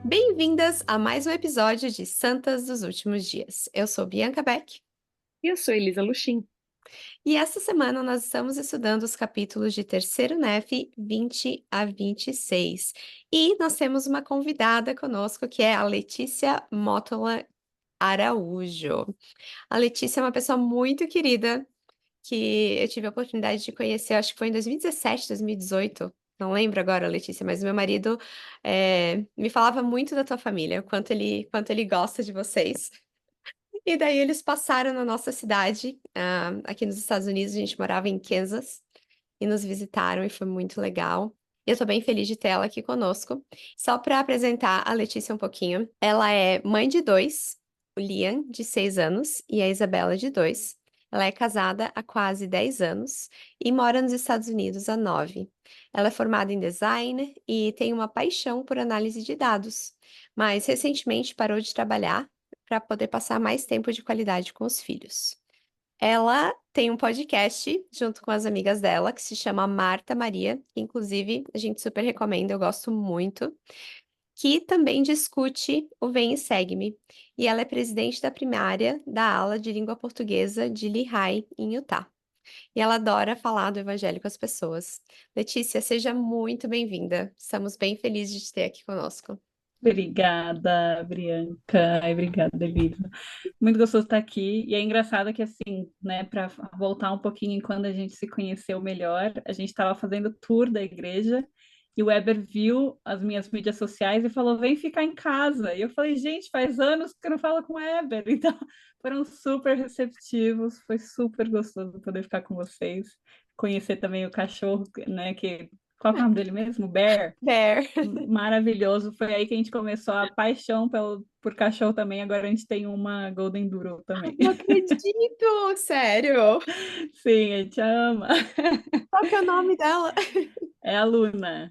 Bem-vindas a mais um episódio de Santas dos Últimos Dias. Eu sou Bianca Beck E eu sou Elisa Luchin. e esta semana nós estamos estudando os capítulos de Terceiro Nef 20 a 26. E nós temos uma convidada conosco que é a Letícia Mótola Araújo. A Letícia é uma pessoa muito querida que eu tive a oportunidade de conhecer, acho que foi em 2017, 2018. Não lembro agora, Letícia, mas meu marido me falava muito da tua família, o quanto ele gosta de vocês. E daí eles passaram na nossa cidade, aqui nos Estados Unidos, a gente morava em Kansas, e nos visitaram e foi muito legal. E eu tô bem feliz de ter ela aqui conosco. Só para apresentar a Letícia um pouquinho, ela é mãe de dois, o Liam, de 6 anos, e a Isabela, de 2. Ela é casada há quase 10 anos e mora nos Estados Unidos há 9. Ela é formada em design e tem uma paixão por análise de dados, mas recentemente parou de trabalhar para poder passar mais tempo de qualidade com os filhos. Ela tem um podcast junto com as amigas dela que se chama Marta Maria, que inclusive a gente super recomenda, eu gosto muito, que também discute o Vem e Segue-me. E ela é presidente da primária da ala de língua portuguesa de Lehigh, em Utah. E ela adora falar do evangelho com as pessoas. Letícia, seja muito bem-vinda. Estamos bem felizes de te ter aqui conosco. Obrigada, Bianca. Ai, obrigada, Elisa. Muito gostoso estar aqui. E é engraçado que, assim, né, para voltar um pouquinho em quando a gente se conheceu melhor, a gente estava fazendo tour da igreja e o Weber viu as minhas mídias sociais e falou: vem ficar em casa. E eu falei: gente, faz anos que eu não falo com o Weber. Então, foram super receptivos, foi super gostoso poder ficar com vocês, conhecer também o cachorro, né, que. Qual que é o nome dele mesmo? Bear. Bear. Maravilhoso. Foi aí que a gente começou a paixão por cachorro também. Agora a gente tem uma Golden Doodle também. Não acredito! Sério? Sim, a gente ama. Qual que é o nome dela? É a Luna.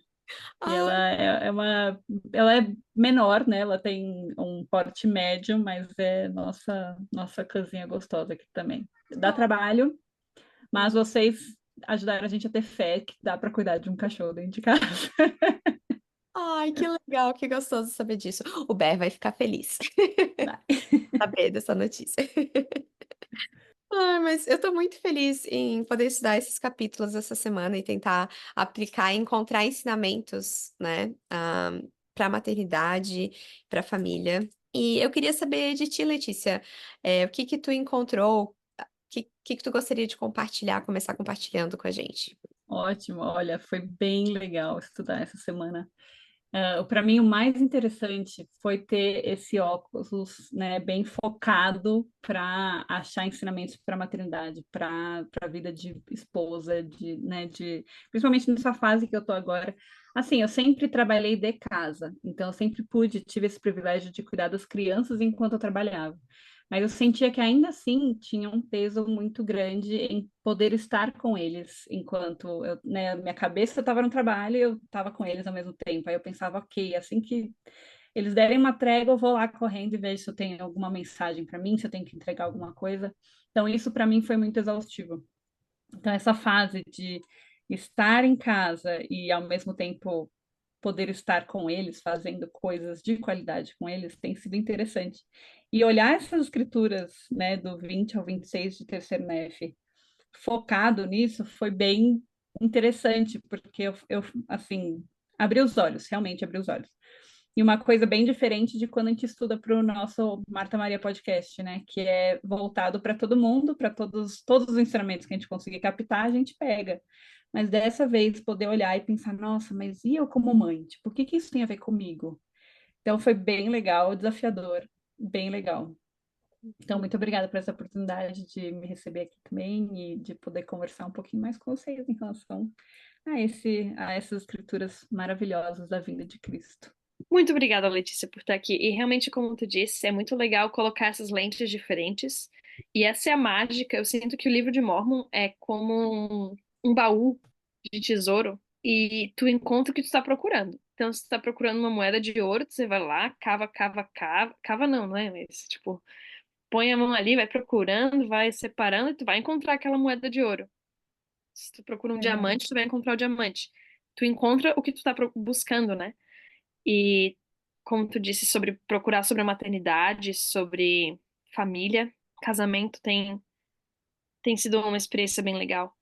E ela Ai, ela é menor, né? Ela tem um porte médio, mas é nossa casinha gostosa aqui também. Dá trabalho, mas vocês ajudaram a gente a ter fé que dá para cuidar de um cachorro dentro de casa. ai, que legal, que gostoso saber disso. O Ber vai ficar feliz Dá. saber dessa notícia. Ai, mas eu tô muito feliz em poder estudar esses capítulos essa semana e tentar aplicar e encontrar ensinamentos, né, para maternidade, para família. E eu queria saber de ti, Letícia, o que que tu encontrou, o que que tu gostaria de compartilhar, começar compartilhando com a gente? Ótimo, olha, foi bem legal estudar essa semana. Para mim, o mais interessante foi ter esse óculos, né, bem focado para achar ensinamentos para a maternidade, para a vida de esposa, principalmente nessa fase que eu estou agora. Assim, eu sempre trabalhei de casa, então eu sempre tive esse privilégio de cuidar das crianças enquanto eu trabalhava. Mas eu sentia que ainda assim tinha um peso muito grande em poder estar com eles enquanto eu, né, minha cabeça estava no trabalho e eu estava com eles ao mesmo tempo. Aí eu pensava, ok, assim que eles derem uma trégua, eu vou lá correndo e vejo se eu tenho alguma mensagem para mim, se eu tenho que entregar alguma coisa. Então isso para mim foi muito exaustivo. Então essa fase de estar em casa e ao mesmo tempo poder estar com eles, fazendo coisas de qualidade com eles, tem sido interessante. E olhar essas escrituras, né, do 20 ao 26 de Terceiro Nef, focado nisso, foi bem interessante, porque assim, abri os olhos, realmente abri os olhos. E uma coisa bem diferente de quando a gente estuda para o nosso Marta Maria Podcast, né? Que é voltado para todo mundo, para todos os ensinamentos que a gente conseguir captar, a gente pega. Mas dessa vez poder olhar e pensar, nossa, mas e eu como mãe? Tipo, o que que isso tem a ver comigo? Então foi bem legal, desafiador, bem legal. Então, muito obrigada por essa oportunidade de me receber aqui também e de poder conversar um pouquinho mais com vocês em relação a essas escrituras maravilhosas da vinda de Cristo. Muito obrigada, Letícia, por estar aqui. E realmente, como tu disse, é muito legal colocar essas lentes diferentes. E essa é a mágica. Eu sinto que o livro de Mórmon é como um baú de tesouro e tu encontra o que tu está procurando. Então, se tu está procurando uma moeda de ouro, você vai lá, cava, cava, cava. Cava não, não é? Mas, tipo, põe a mão ali, vai procurando, vai separando e tu vai encontrar aquela moeda de ouro. Se tu procura um Legal. diamante, tu vai encontrar o diamante. Tu encontra o que tu está buscando, né? E como tu disse, sobre procurar sobre a maternidade, sobre família. Casamento tem sido uma experiência bem legal.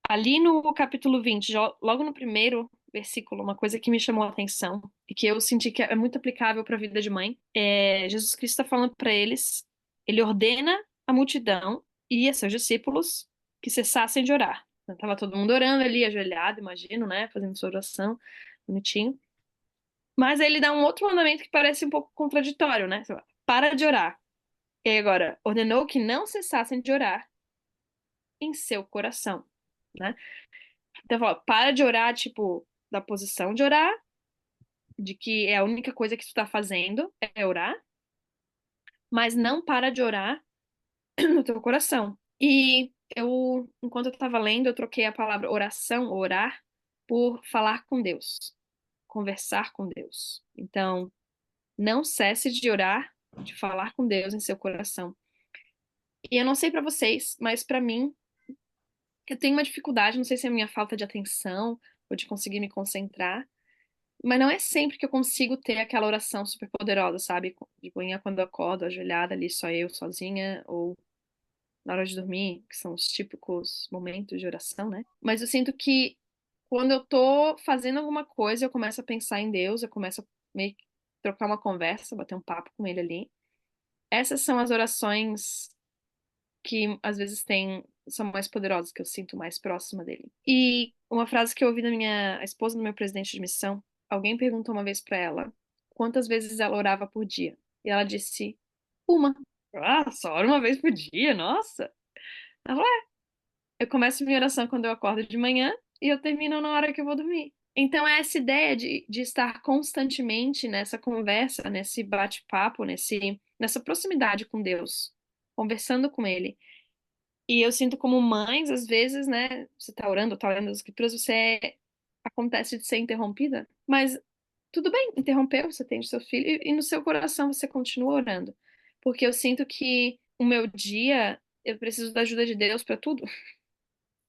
Ali no capítulo 20, logo no primeiro versículo, uma coisa que me chamou a atenção e que eu senti que é muito aplicável para a vida de mãe, é Jesus Cristo está falando para eles, ele ordena a multidão e a seus discípulos que cessassem de orar. Tava todo mundo orando ali, ajoelhado, imagino, né, fazendo sua oração, bonitinho. Mas aí ele dá um outro mandamento que parece um pouco contraditório, né? Para de orar. E aí agora, ordenou que não cessassem de orar em seu coração, né? Então, fala, para de orar, tipo, da posição de orar, de que é a única coisa que tu tá fazendo é orar, mas não para de orar no teu coração. E eu, enquanto eu tava lendo, eu troquei a palavra oração, orar, por falar com Deus, conversar com Deus. Então, não cesse de orar, de falar com Deus em seu coração. E eu não sei pra vocês, mas pra mim, eu tenho uma dificuldade, não sei se é a minha falta de atenção ou de conseguir me concentrar. Mas não é sempre que eu consigo ter aquela oração super poderosa, sabe? De manhã quando eu acordo, ajoelhada ali, só eu sozinha, ou na hora de dormir, que são os típicos momentos de oração, né? Mas eu sinto que quando eu tô fazendo alguma coisa, eu começo a pensar em Deus, eu começo a meio que trocar uma conversa, bater um papo com ele ali. Essas são as orações que às vezes são mais poderosas, que eu sinto mais próxima dele. E uma frase que eu ouvi da minha a esposa do meu presidente de missão, alguém perguntou uma vez pra ela quantas vezes ela orava por dia. E ela disse, uma. Ah, só ora uma vez por dia, nossa. Ela falou, eu começo minha oração quando eu acordo de manhã e eu termino na hora que eu vou dormir. Então, é essa ideia de estar constantemente nessa conversa, nesse bate-papo, nessa proximidade com Deus, conversando com Ele. E eu sinto como mães, às vezes, né? Você tá orando, tá lendo as escrituras, acontece de ser interrompida, mas tudo bem, interrompeu, você tem o seu filho, e no seu coração você continua orando. Porque eu sinto que o meu dia, eu preciso da ajuda de Deus para tudo,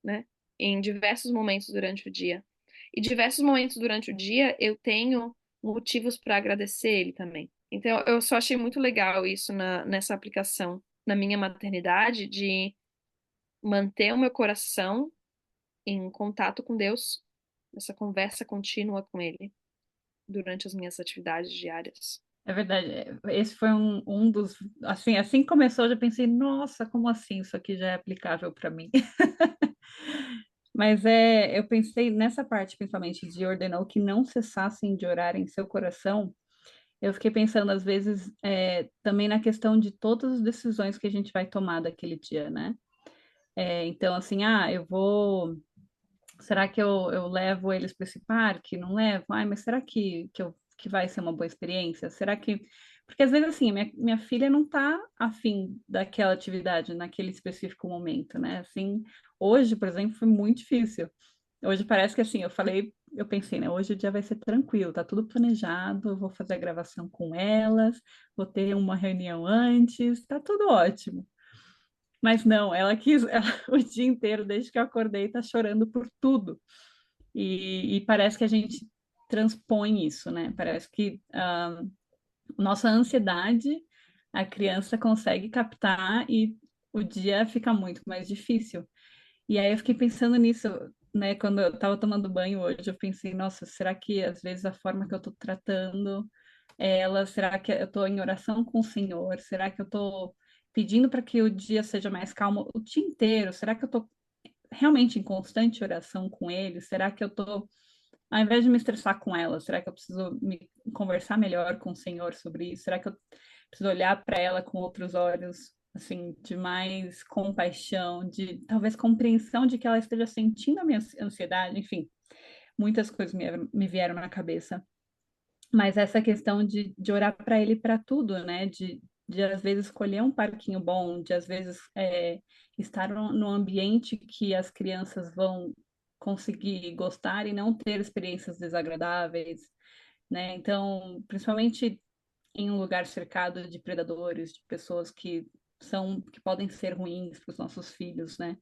né? Em diversos momentos durante o dia. E diversos momentos durante o dia eu tenho motivos para agradecer Ele também. Então, eu só achei muito legal isso nessa aplicação na minha maternidade, de manter o meu coração em contato com Deus, essa conversa contínua com Ele durante as minhas atividades diárias. É verdade, esse foi um dos, assim que começou, eu já pensei, nossa, como assim isso aqui já é aplicável para mim? Mas eu pensei nessa parte, principalmente, de ordenou que não cessassem de orar em seu coração. Eu fiquei pensando, às vezes, também na questão de todas as decisões que a gente vai tomar daquele dia, né? Então, assim, eu vou. Será que eu levo eles para esse parque? Não levo? Ai, mas será que vai ser uma boa experiência? Será que. Porque às vezes, assim, minha filha não está afim daquela atividade naquele específico momento, né? Assim, hoje, por exemplo, foi muito difícil. Hoje parece que assim, eu pensei, né? Hoje o dia vai ser tranquilo, tá tudo planejado, eu vou fazer a gravação com elas, vou ter uma reunião antes, tá tudo ótimo. Mas não, ela quis o dia inteiro, desde que eu acordei, tá chorando por tudo. E parece que a gente transpõe isso, né? Parece que nossa ansiedade a criança consegue captar e o dia fica muito mais difícil. E aí eu fiquei pensando nisso, né? Quando eu estava tomando banho hoje, eu pensei, nossa, será que às vezes a forma que eu estou tratando ela, será que eu estou em oração com o Senhor? Será que eu estou pedindo para que o dia seja mais calmo o dia inteiro? Será que eu estou realmente em constante oração com Ele? Será que eu estou, ao invés de me estressar com ela, será que eu preciso me conversar melhor com o Senhor sobre isso? Será que eu preciso olhar para ela com outros olhos? Assim, de mais compaixão, de talvez compreensão de que ela esteja sentindo a minha ansiedade, enfim, muitas coisas me vieram na cabeça. Mas essa questão de orar para ele para tudo, né? De às vezes escolher um parquinho bom, de às vezes estar num ambiente que as crianças vão conseguir gostar e não ter experiências desagradáveis, né? Então, principalmente em um lugar cercado de predadores, de pessoas que podem ser ruins para os nossos filhos, né?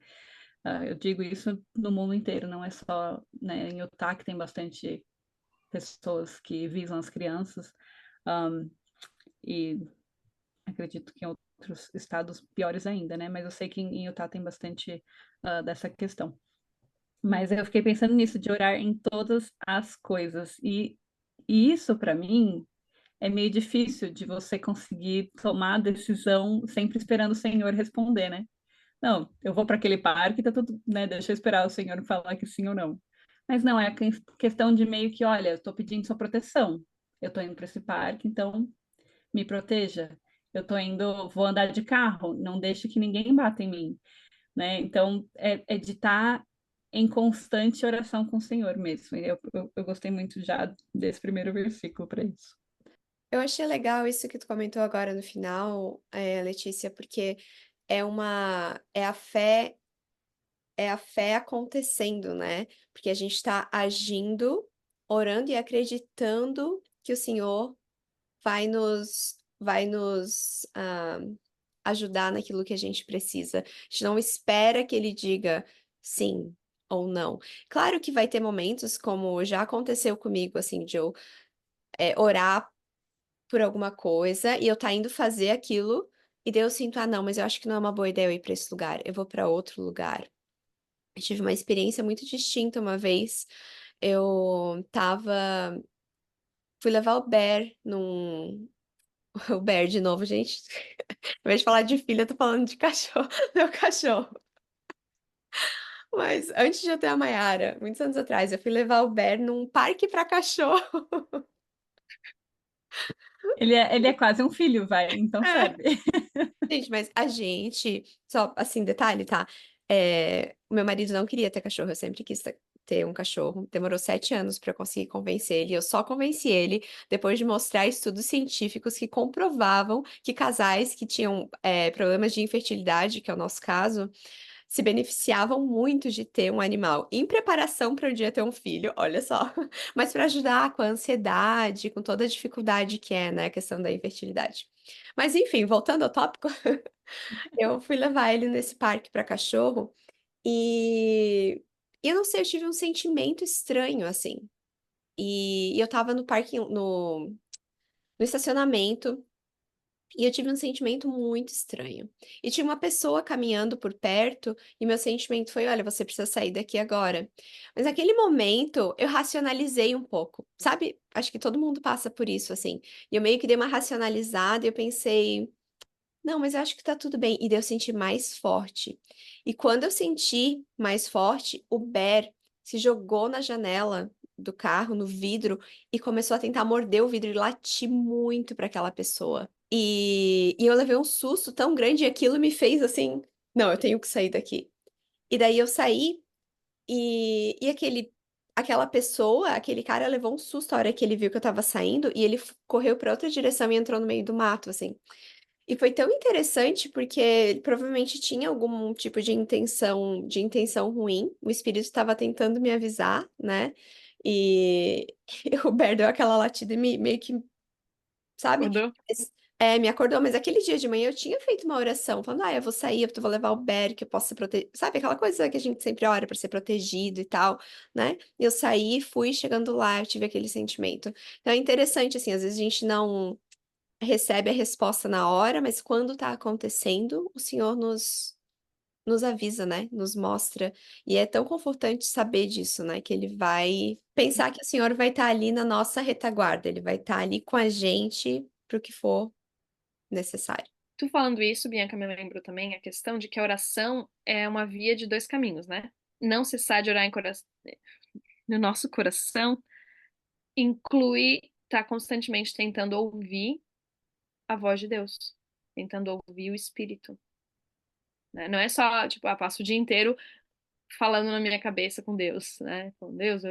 Eu digo isso no mundo inteiro, não é só, né, em Utah que tem bastante pessoas que visam as crianças, E acredito que em outros estados piores ainda, né? Mas eu sei que em Utah tem bastante dessa questão. Mas eu fiquei pensando nisso, de orar em todas as coisas. E isso, para mim, é meio difícil de você conseguir tomar a decisão sempre esperando o Senhor responder, né? Não, eu vou para aquele parque, tá tudo, né? Deixa eu esperar o Senhor falar que sim ou não. Mas não, é a questão de meio que, olha, eu tô pedindo sua proteção. Eu tô indo para esse parque, então me proteja. Eu tô indo, vou andar de carro, não deixe que ninguém bata em mim, né? Então, é de estar em constante oração com o Senhor mesmo. E eu gostei muito já desse primeiro versículo para isso. Eu achei legal isso que tu comentou agora no final, Letícia, porque é a fé acontecendo, né? Porque a gente está agindo, orando e acreditando que o Senhor vai nos ajudar naquilo que a gente precisa. A gente não espera que ele diga sim ou não. Claro que vai ter momentos, como já aconteceu comigo, assim, de eu orar por alguma coisa e eu tá indo fazer aquilo, e daí eu sinto, ah, não, mas eu acho que não é uma boa ideia eu ir para esse lugar, eu vou para outro lugar. Eu tive uma experiência muito distinta uma vez. Eu tava. Fui levar o Bear num. O Bear de novo, gente. Ao invés de falar de filha, eu tô falando de cachorro. Meu cachorro. Mas antes de eu ter a Mayara, muitos anos atrás, eu fui levar o Bear num parque pra cachorro. Ele é quase um filho, vai, então serve. Gente, mas a gente, só assim, detalhe, tá? O meu marido não queria ter cachorro, eu sempre quis ter um cachorro. Demorou 7 anos pra eu conseguir convencer ele. Eu só convenci ele depois de mostrar estudos científicos que comprovavam que casais que tinham problemas de infertilidade, que é o nosso caso, se beneficiavam muito de ter um animal em preparação para um dia ter um filho, olha só, mas para ajudar com a ansiedade, com toda a dificuldade que é, né, a questão da infertilidade. Mas enfim, voltando ao tópico, eu fui levar ele nesse parque para cachorro e eu não sei, eu tive um sentimento estranho assim. E eu tava no parque, no estacionamento. E eu tive um sentimento muito estranho. E tinha uma pessoa caminhando por perto, e meu sentimento foi: olha, você precisa sair daqui agora. Mas naquele momento, eu racionalizei um pouco, sabe? Acho que todo mundo passa por isso, assim. E eu meio que dei uma racionalizada e eu pensei: não, mas eu acho que tá tudo bem. E daí eu senti mais forte. E quando eu senti mais forte, o Bear se jogou na janela do carro, no vidro, e começou a tentar morder o vidro e latir muito para aquela pessoa. E eu levei um susto tão grande e aquilo me fez assim: não, eu tenho que sair daqui. E daí eu saí e aquela pessoa, aquele cara levou um susto a hora que ele viu que eu tava saindo e ele correu para outra direção e entrou no meio do mato, assim. E foi tão interessante porque ele provavelmente tinha algum tipo de intenção ruim. O espírito estava tentando me avisar, né? E o Bear deu aquela latida e meio que, sabe? Acordou? Me acordou, mas aquele dia de manhã eu tinha feito uma oração, falando, eu vou sair, eu vou levar o Bear, que eu posso ser protegido. Sabe aquela coisa que a gente sempre ora para ser protegido e tal, né? Eu saí, fui, chegando lá, eu tive aquele sentimento. Então é interessante, assim, às vezes a gente não recebe a resposta na hora, mas quando tá acontecendo, o Senhor nos avisa, né? Nos mostra. E é tão confortante saber disso, né? Que ele vai pensar que o Senhor vai estar ali na nossa retaguarda, ele vai estar ali com a gente para o que for necessário. Tu falando isso, Bianca, me lembrou também a questão de que a oração é uma via de dois caminhos, né? Não cessar de orar no nosso coração inclui estar constantemente tentando ouvir a voz de Deus, tentando ouvir o Espírito, né? Não é só, tipo, passo o dia inteiro falando na minha cabeça com Deus, né? Com Deus.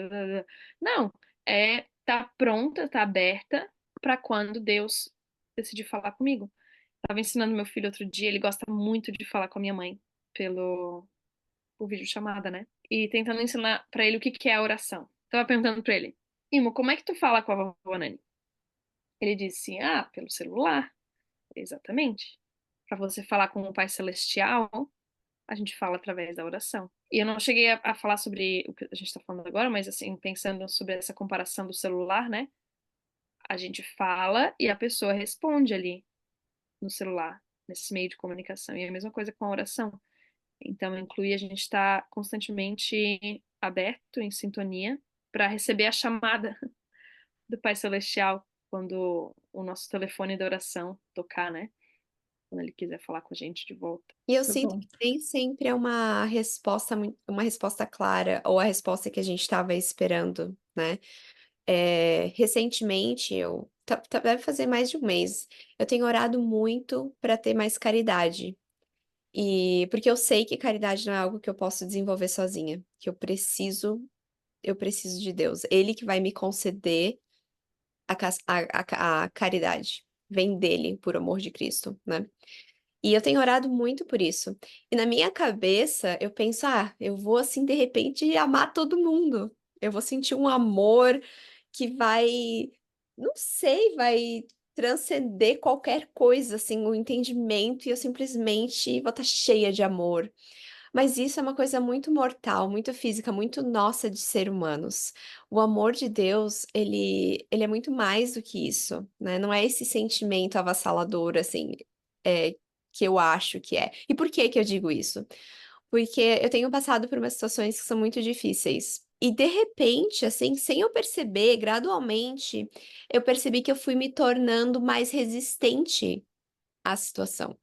Não, é tá pronta, tá aberta para quando Deus decidir falar comigo. Tava ensinando meu filho outro dia, ele gosta muito de falar com a minha mãe pelo por videochamada, né? E tentando ensinar pra ele o que que é a oração. Tava perguntando pra ele: Imo, como é que tu fala com a vovó Nani? Ele disse: ah, pelo celular. Exatamente. Para você falar com o Pai Celestial, a gente fala através da oração. E eu não cheguei a falar sobre o que a gente está falando agora, mas assim, pensando sobre essa comparação do celular, né? A gente fala e a pessoa responde ali no celular, nesse meio de comunicação. E é a mesma coisa com a oração. Então, inclui a gente estar constantemente aberto, em sintonia, para receber a chamada do Pai Celestial quando o nosso telefone da oração tocar, né? Quando ele quiser falar com a gente de volta. E eu Muito sinto bom. que nem sempre é uma resposta, uma resposta clara ou a resposta que a gente estava esperando, né? Recentemente, deve fazer mais de um mês, eu tenho orado muito para ter mais caridade. E porque eu sei que caridade não é algo que eu posso desenvolver sozinha, que eu preciso de Deus. Ele que vai me conceder a caridade. Vem dele, por amor de Cristo, né? E eu tenho orado muito por isso. E na minha cabeça, eu penso, eu vou assim, de repente, amar todo mundo. Eu vou sentir um amor que vai, não sei, vai transcender qualquer coisa, assim, o entendimento, e eu simplesmente vou estar cheia de amor. Mas isso é uma coisa muito mortal, muito física, muito nossa de ser humanos. O amor de Deus, ele é muito mais do que isso, né? Não é esse sentimento avassalador, assim, é, que eu acho que é. E por que que eu digo isso? Porque eu tenho passado por umas situações que são muito difíceis. E de repente, assim, sem eu perceber, gradualmente, eu percebi que eu fui me tornando mais resistente à situação.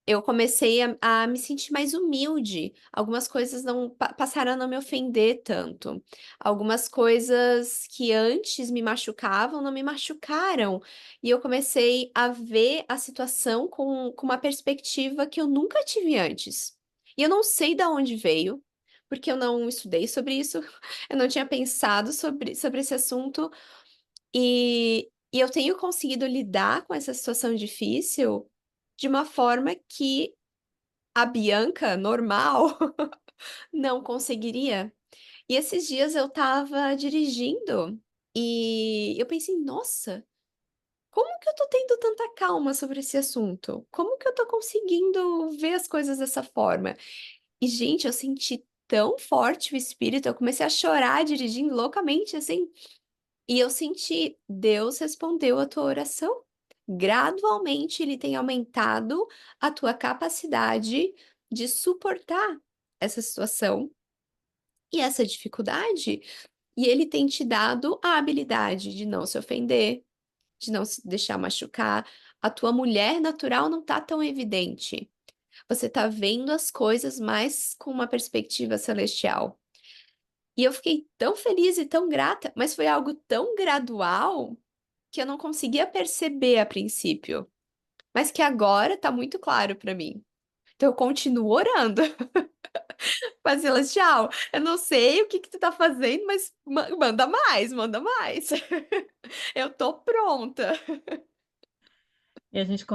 Eu comecei a me sentir mais humilde. Algumas coisas não passaram a não me ofender tanto. Algumas coisas que antes me machucavam não me machucaram. E eu comecei a ver a situação com uma perspectiva que eu nunca tive antes. E eu não sei de onde veio, porque eu não estudei sobre isso, eu não tinha pensado sobre esse assunto. E eu tenho conseguido lidar com essa situação difícil de uma forma que a Bianca, normal, não conseguiria. E esses dias eu tava dirigindo e eu pensei, nossa, como que eu tô tendo tanta calma sobre esse assunto? Como que eu tô conseguindo ver as coisas dessa forma? E, gente, eu senti tão forte o espírito, eu comecei a chorar dirigindo loucamente, assim. E eu senti, Deus respondeu a tua oração. Gradualmente, Ele tem aumentado a tua capacidade de suportar essa situação e essa dificuldade. E Ele tem te dado a habilidade de não se ofender, de não se deixar machucar. A tua mulher natural não tá tão evidente. Você tá vendo as coisas mais com uma perspectiva celestial. E eu fiquei tão feliz e tão grata, mas foi algo tão gradual que eu não conseguia perceber a princípio, mas que agora tá muito claro pra mim. Então eu continuo orando. Mas Celestial, eu não sei o que que tu tá fazendo, mas manda mais, manda mais. Eu tô pronta. E a gente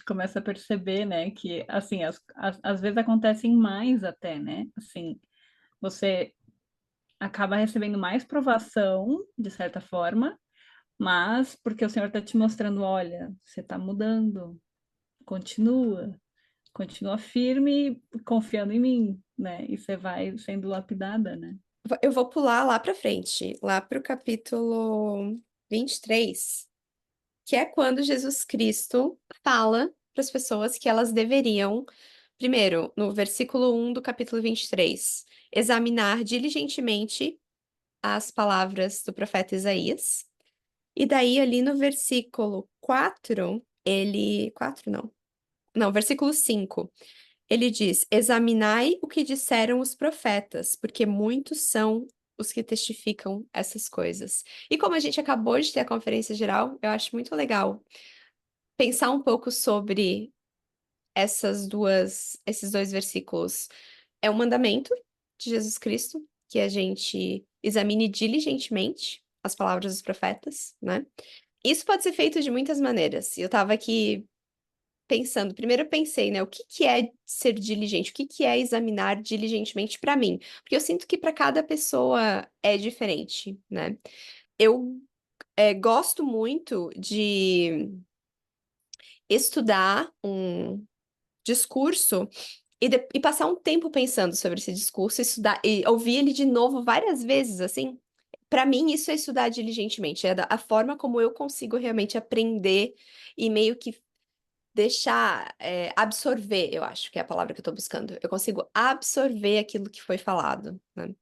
começa a perceber, né, que, assim, às vezes acontecem mais até, né? Assim, você acaba recebendo mais provação, de certa forma, mas porque o Senhor está te mostrando, olha, você está mudando, continua, continua firme, confiando em mim, né? E você vai sendo lapidada, né? Eu vou pular lá pra frente, lá pro capítulo 23, que é quando Jesus Cristo fala para as pessoas que elas deveriam, primeiro, no versículo 1 do capítulo 23, examinar diligentemente as palavras do profeta Isaías. E daí, ali no versículo 4 ele. 4 não. Não, versículo 5 ele diz: Examinai o que disseram os profetas, porque muitos são os que testificam essas coisas. E como a gente acabou de ter a conferência geral, eu acho muito legal pensar um pouco sobre esses dois versículos. É um mandamento de Jesus Cristo que a gente examine diligentemente as palavras dos profetas, né? Isso pode ser feito de muitas maneiras. Eu estava aqui pensando, primeiro eu pensei, né, o que que é ser diligente? O que que é examinar diligentemente para mim? Porque eu sinto que para cada pessoa é diferente, né? Eu gosto muito de estudar um discurso e passar um tempo pensando sobre esse discurso, estudar e ouvir ele de novo várias vezes, assim, para mim, isso é estudar diligentemente, é a forma como eu consigo realmente aprender e meio que deixar, absorver, eu acho que é a palavra que eu tô buscando. Eu consigo absorver aquilo que foi falado, né?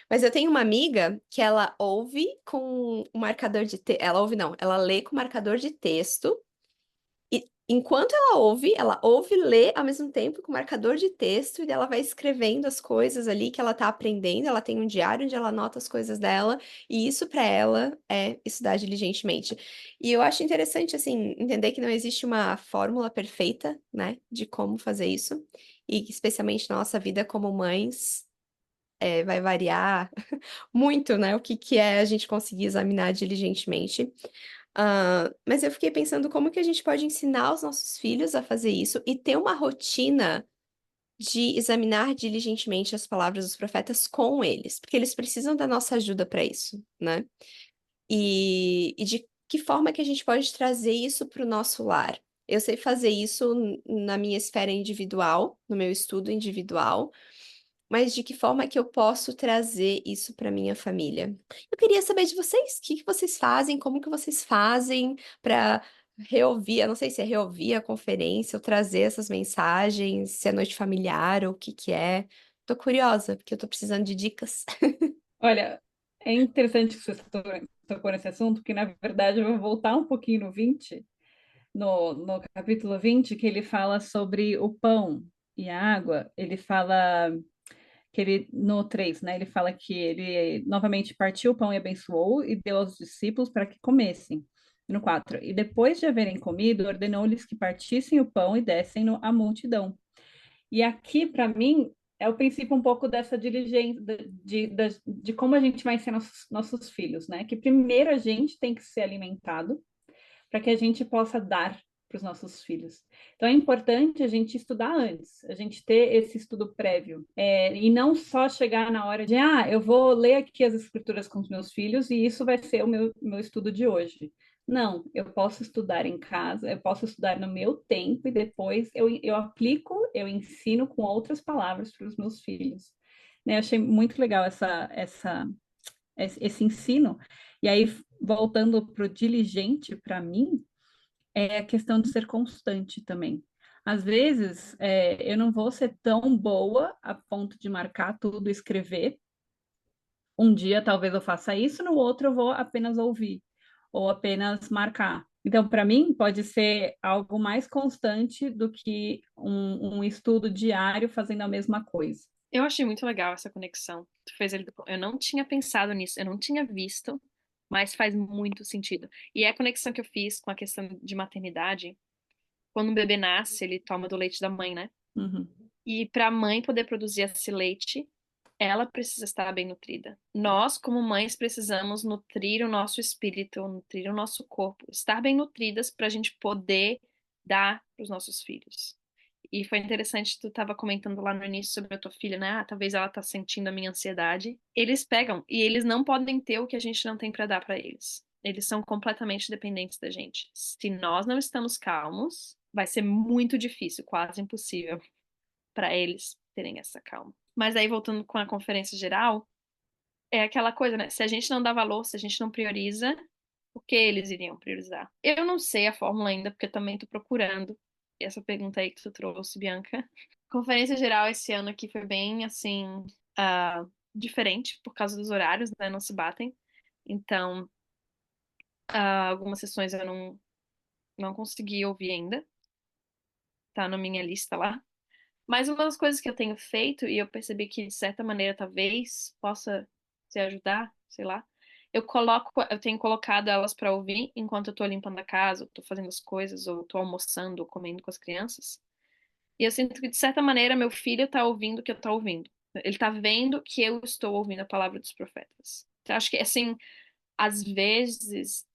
Mas eu tenho uma amiga que ela ouve com o marcador de texto. Ela ouve, não, ela lê com marcador de texto. E enquanto ela ouve e lê ao mesmo tempo com marcador de texto, e ela vai escrevendo as coisas ali que ela tá aprendendo. Ela tem um diário onde ela anota as coisas dela, e isso para ela é estudar diligentemente. E eu acho interessante, assim, entender que não existe uma fórmula perfeita, né, de como fazer isso, e que, especialmente na nossa vida como mães, vai variar muito, né, o que que é a gente conseguir examinar diligentemente. Mas eu fiquei pensando como que a gente pode ensinar os nossos filhos a fazer isso e ter uma rotina de examinar diligentemente as palavras dos profetas com eles, porque eles precisam da nossa ajuda para isso, né? E de que forma que a gente pode trazer isso para o nosso lar? Eu sei fazer isso na minha esfera individual, no meu estudo individual, mas de que forma que eu posso trazer isso para minha família? Eu queria saber de vocês, o que que vocês fazem, como que vocês fazem para reouvir, eu não sei se é reouvir a conferência ou trazer essas mensagens, se é noite familiar ou o que que é. Tô curiosa, porque eu tô precisando de dicas. Olha, é interessante que você tocou nesse assunto, porque na verdade eu vou voltar um pouquinho no 20, no capítulo 20, que ele fala sobre o pão e a água. Ele fala que ele, no 3, né? Ele fala que ele novamente partiu o pão e abençoou e deu aos discípulos para que comessem. No 4, e depois de haverem comido, ordenou-lhes que partissem o pão e dessem-no à multidão. E aqui, para mim, é o princípio um pouco dessa diligência, de como a gente vai ensinar nossos filhos, né? Que primeiro a gente tem que ser alimentado para que a gente possa dar para os nossos filhos. Então é importante a gente estudar antes, a gente ter esse estudo prévio, e não só chegar na hora de, eu vou ler aqui as escrituras com os meus filhos e isso vai ser o meu estudo de hoje. Não, eu posso estudar em casa, eu posso estudar no meu tempo e depois eu aplico, eu ensino com outras palavras para os meus filhos. Né? Eu achei muito legal esse ensino. E aí, voltando para o diligente, para mim, é a questão de ser constante também. Às vezes, eu não vou ser tão boa a ponto de marcar tudo, escrever. Um dia talvez eu faça isso, no outro eu vou apenas ouvir ou apenas marcar. Então, para mim, pode ser algo mais constante do que um estudo diário fazendo a mesma coisa. Eu achei muito legal essa conexão. Tu fez ele... Eu não tinha pensado nisso, eu não tinha visto, mas faz muito sentido. E é a conexão que eu fiz com a questão de maternidade. Quando um bebê nasce, ele toma do leite da mãe, né? Uhum. E para a mãe poder produzir esse leite, ela precisa estar bem nutrida. Nós, como mães, precisamos nutrir o nosso espírito, nutrir o nosso corpo, estar bem nutridas para a gente poder dar para os nossos filhos. E foi interessante, tu estava comentando lá no início sobre a tua filha, né? Talvez ela tá sentindo a minha ansiedade. Eles pegam e eles não podem ter o que a gente não tem para dar para eles. Eles são completamente dependentes da gente. Se nós não estamos calmos, vai ser muito difícil, quase impossível para eles terem essa calma. Mas aí, voltando com a conferência geral, é aquela coisa, né? Se a gente não dá valor, se a gente não prioriza, por que eles iriam priorizar? Eu não sei a fórmula ainda, porque eu também estou procurando. Essa pergunta aí que tu trouxe, Bianca. Conferência geral esse ano aqui foi bem, assim, diferente, por causa dos horários, né? Não se batem. Então, algumas sessões eu não consegui ouvir ainda. Tá na minha lista lá. Mas uma das coisas que eu tenho feito, e eu percebi que de certa maneira talvez possa te ajudar, sei lá, eu tenho colocado elas para ouvir enquanto eu tô limpando a casa, ou tô fazendo as coisas, ou tô almoçando, ou comendo com as crianças. E eu sinto que de certa maneira meu filho tá ouvindo o que eu tô ouvindo. Ele tá vendo que eu estou ouvindo a palavra dos profetas. Então, acho que assim, às vezes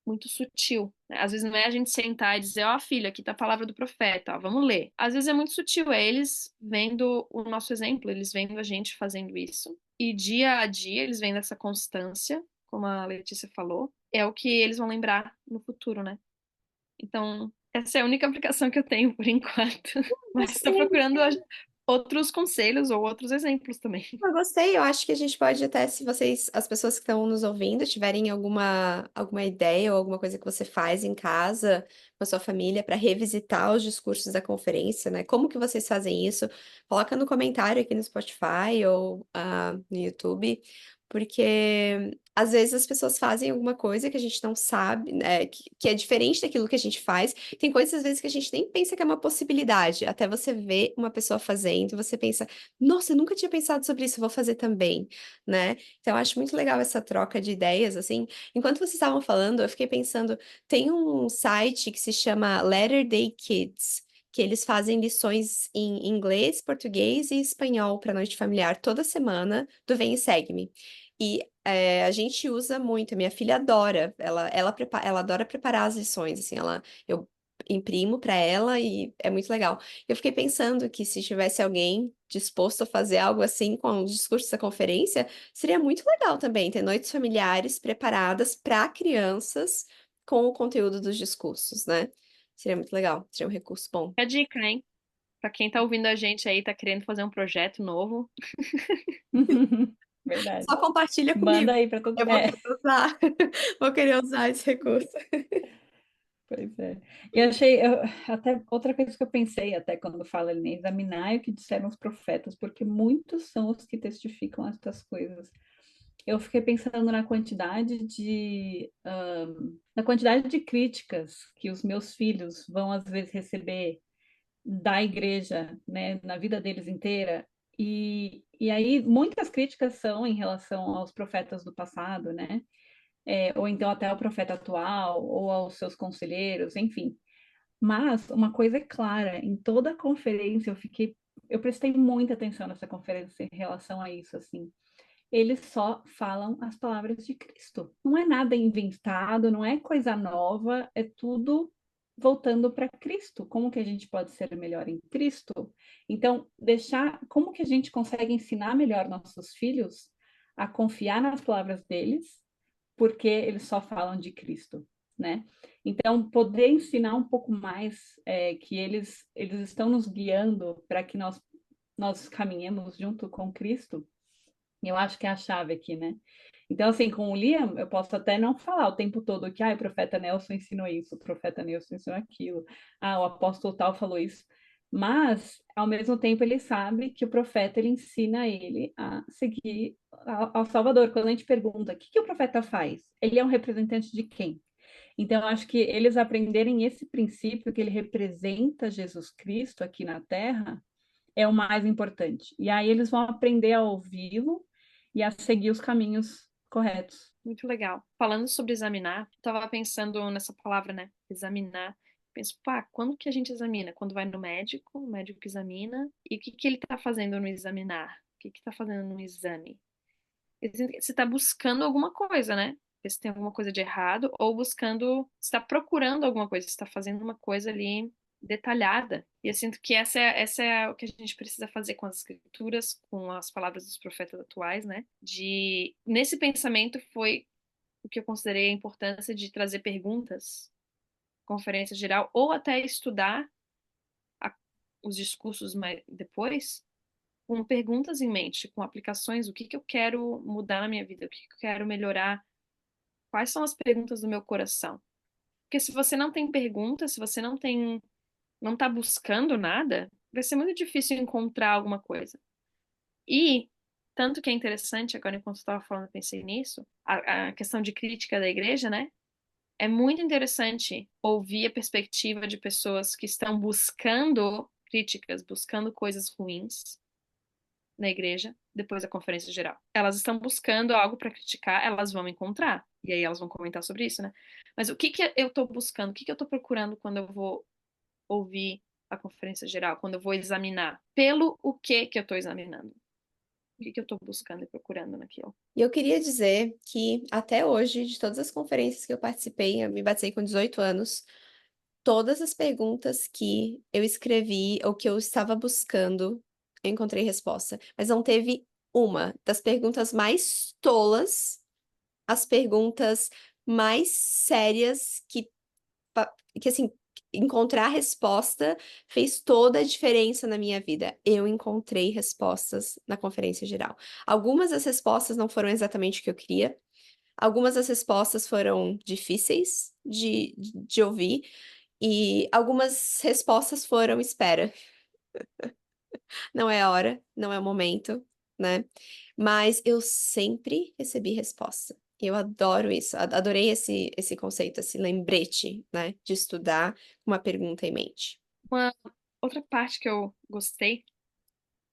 muito sutil, né? Às vezes não é a gente sentar e dizer, ó, filho, aqui tá a palavra do profeta, ó, vamos ler. Às vezes é muito sutil, é eles vendo o nosso exemplo, eles vendo a gente fazendo isso. E dia a dia eles vendo essa constância, como a Letícia falou, é o que eles vão lembrar no futuro, né? Então, essa é a única aplicação que eu tenho por enquanto. Mas estou Gostei. procurando outros conselhos ou outros exemplos também. Eu gostei, eu acho que a gente pode até, se vocês, as pessoas que estão nos ouvindo, tiverem alguma ideia ou alguma coisa que você faz em casa com a sua família para revisitar os discursos da conferência, né? Como que vocês fazem isso? Coloca no comentário aqui no Spotify ou no YouTube, porque às vezes as pessoas fazem alguma coisa que a gente não sabe, né? Que é diferente daquilo que a gente faz. Tem coisas às vezes que a gente nem pensa que é uma possibilidade, até você ver uma pessoa fazendo, você pensa nossa, eu nunca tinha pensado sobre isso, vou fazer também, né? Então, eu acho muito legal essa troca de ideias, assim. Enquanto vocês estavam falando, eu fiquei pensando, tem um site que se chama Letter Day Kids, que eles fazem lições em inglês, português e espanhol para noite familiar toda semana do Vem e Segue-me. E a gente usa muito, a minha filha adora, ela adora preparar as lições, assim, eu imprimo para ela e é muito legal. Eu fiquei pensando que se tivesse alguém disposto a fazer algo assim com os discursos da conferência, seria muito legal também ter noites familiares preparadas para crianças com o conteúdo dos discursos, né? Seria muito legal, seria um recurso bom. É dica, hein? Pra quem tá ouvindo a gente aí, tá querendo fazer um projeto novo. Verdade. Só compartilha Manda comigo. aí para todo. Eu vou querer usar, vou querer usar esse recurso. Pois é. Até outra coisa que eu pensei até quando fala ali, né, examinar o que disseram os profetas, porque muitos são os que testificam estas coisas. Eu fiquei pensando na quantidade de críticas que os meus filhos vão às vezes receber da igreja, né, na vida deles inteira. E aí muitas críticas são em relação aos profetas do passado, né? Ou então até ao profeta atual, ou aos seus conselheiros, enfim. Mas uma coisa é clara, em toda a conferência eu prestei muita atenção nessa conferência em relação a isso, assim. Eles só falam as palavras de Cristo. Não é nada inventado, não é coisa nova, é tudo voltando para Cristo. Como que a gente pode ser melhor em Cristo? Então, como que a gente consegue ensinar melhor nossos filhos a confiar nas palavras deles, porque eles só falam de Cristo, né? Então, poder ensinar um pouco mais que eles estão nos guiando para que nós caminhemos junto com Cristo, eu acho que é a chave aqui, né? Então, assim, com o Liam, eu posso até não falar o tempo todo que o profeta Nelson ensinou isso, o profeta Nelson ensinou aquilo, o apóstolo tal falou isso. Mas, ao mesmo tempo, ele sabe que o profeta ele ensina ele a seguir ao Salvador. Quando a gente pergunta o que o profeta faz, ele é um representante de quem? Então, eu acho que eles aprenderem esse princípio que ele representa Jesus Cristo aqui na Terra é o mais importante. E aí eles vão aprender a ouvi-lo e a seguir os caminhos corretos. Muito legal. Falando sobre examinar, tava pensando nessa palavra, né? Examinar. Penso, pá, quando que a gente examina? Quando vai no médico, o médico examina, e o que que ele tá fazendo no examinar? O que que tá fazendo no exame? Você tá buscando alguma coisa, né? Ver se tem alguma coisa de errado, ou buscando, você tá procurando alguma coisa, você tá fazendo uma coisa ali detalhada. E eu sinto que essa é o que a gente precisa fazer com as escrituras, com as palavras dos profetas atuais, né? Nesse pensamento foi o que eu considerei a importância de trazer perguntas, conferência geral, ou até estudar a- os discursos mais depois, com perguntas em mente, com aplicações, o que que eu quero mudar na minha vida, o que que eu quero melhorar, quais são as perguntas do meu coração. Porque se você não tem perguntas, se você não está buscando nada, vai ser muito difícil encontrar alguma coisa. E tanto que é interessante, agora enquanto eu estava falando, eu pensei nisso, a questão de crítica da igreja, né? É muito interessante ouvir a perspectiva de pessoas que estão buscando críticas, buscando coisas ruins na igreja depois da conferência geral. Elas estão buscando algo para criticar, elas vão encontrar. E aí elas vão comentar sobre isso, né? Mas o que que eu estou buscando? O que que eu estou procurando quando eu vou ouvir a conferência geral, quando eu vou examinar? Pelo o que eu estou examinando? O que que eu estou buscando e procurando naquilo? E eu queria dizer que até hoje, de todas as conferências que eu participei, eu me batei com 18 anos, todas as perguntas que eu escrevi ou que eu estava buscando, eu encontrei resposta. Mas não teve uma das perguntas mais tolas, as perguntas mais sérias que assim, encontrar a resposta fez toda a diferença na minha vida. Eu encontrei respostas na conferência geral. Algumas das respostas não foram exatamente o que eu queria. Algumas das respostas foram difíceis de ouvir. E algumas respostas foram: espera, não é a hora, não é o momento, né? Mas eu sempre recebi resposta. Eu adoro isso, adorei esse conceito, esse lembrete, né? De estudar com uma pergunta em mente. Uma outra parte que eu gostei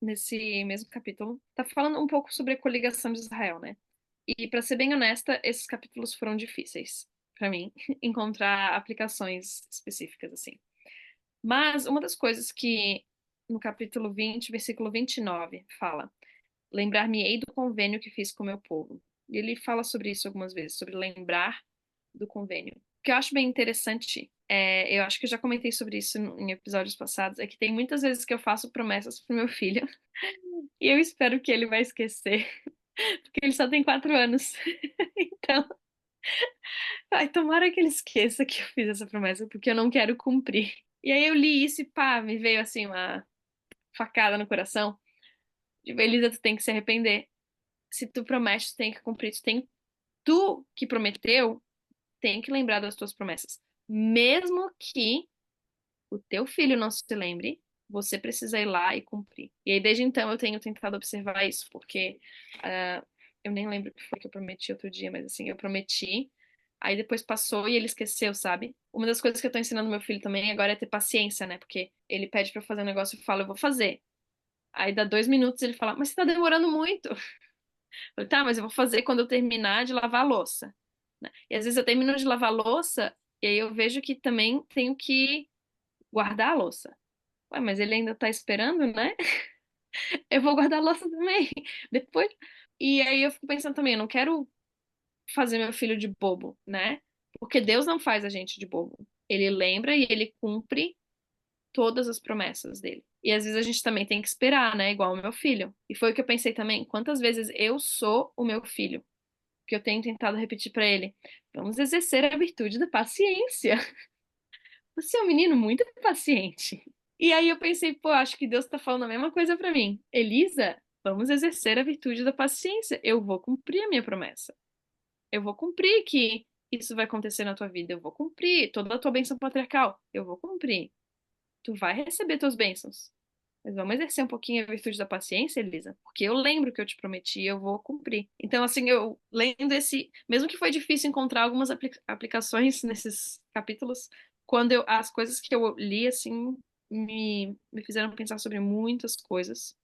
nesse mesmo capítulo tá falando um pouco sobre a coligação de Israel, né? E para ser bem honesta, esses capítulos foram difíceis para mim encontrar aplicações específicas assim. Mas uma das coisas que no capítulo 20, versículo 29, fala: lembrar-me-ei do convênio que fiz com o meu povo. E ele fala sobre isso algumas vezes, sobre lembrar do convênio. O que eu acho bem interessante, eu acho que eu já comentei sobre isso em episódios passados, é que tem muitas vezes que eu faço promessas pro meu filho e eu espero que ele vai esquecer, porque ele só tem 4 anos. Então, ai, tomara que ele esqueça que eu fiz essa promessa, porque eu não quero cumprir. E aí eu li isso e pá, me veio assim uma facada no coração. Tipo, Elisa, tu tem que se arrepender. Se tu promete, tu tem que cumprir. Tu que prometeu, tem que lembrar das tuas promessas. Mesmo que o teu filho não se lembre, você precisa ir lá e cumprir. E aí, desde então, eu tenho tentado observar isso, porque ah, eu nem lembro o que foi que eu prometi outro dia, mas assim, eu prometi, aí depois passou e ele esqueceu, sabe? Uma das coisas que eu tô ensinando meu filho também agora é ter paciência, né? Porque ele pede pra eu fazer um negócio e eu falo, eu vou fazer. Aí dá 2 minutos ele fala, mas você tá demorando muito. Eu falei, tá, mas eu vou fazer quando eu terminar de lavar a louça, né? E às vezes eu termino de lavar a louça e aí eu vejo que também tenho que guardar a louça. Ué, mas ele ainda tá esperando, né? Eu vou guardar a louça também. Depois. E aí eu fico pensando também, eu não quero fazer meu filho de bobo, né? Porque Deus não faz a gente de bobo. Ele lembra e ele cumpre todas as promessas dele. E às vezes a gente também tem que esperar, né? Igual o meu filho. E foi o que eu pensei também. Quantas vezes eu sou o meu filho? Que eu tenho tentado repetir pra ele. Vamos exercer a virtude da paciência. Você é um menino muito paciente. E aí eu pensei, pô, acho que Deus tá falando a mesma coisa pra mim. Elisa, vamos exercer a virtude da paciência. Eu vou cumprir a minha promessa. Eu vou cumprir que isso vai acontecer na tua vida. Eu vou cumprir toda a tua bênção patriarcal. Eu vou cumprir. Tu vai receber tuas bênçãos. Mas vamos exercer um pouquinho a virtude da paciência, Elisa, porque eu lembro que eu te prometi e eu vou cumprir. Então, assim, eu lendo mesmo que foi difícil encontrar algumas aplicações nesses capítulos, as coisas que eu li, assim, me fizeram pensar sobre muitas coisas.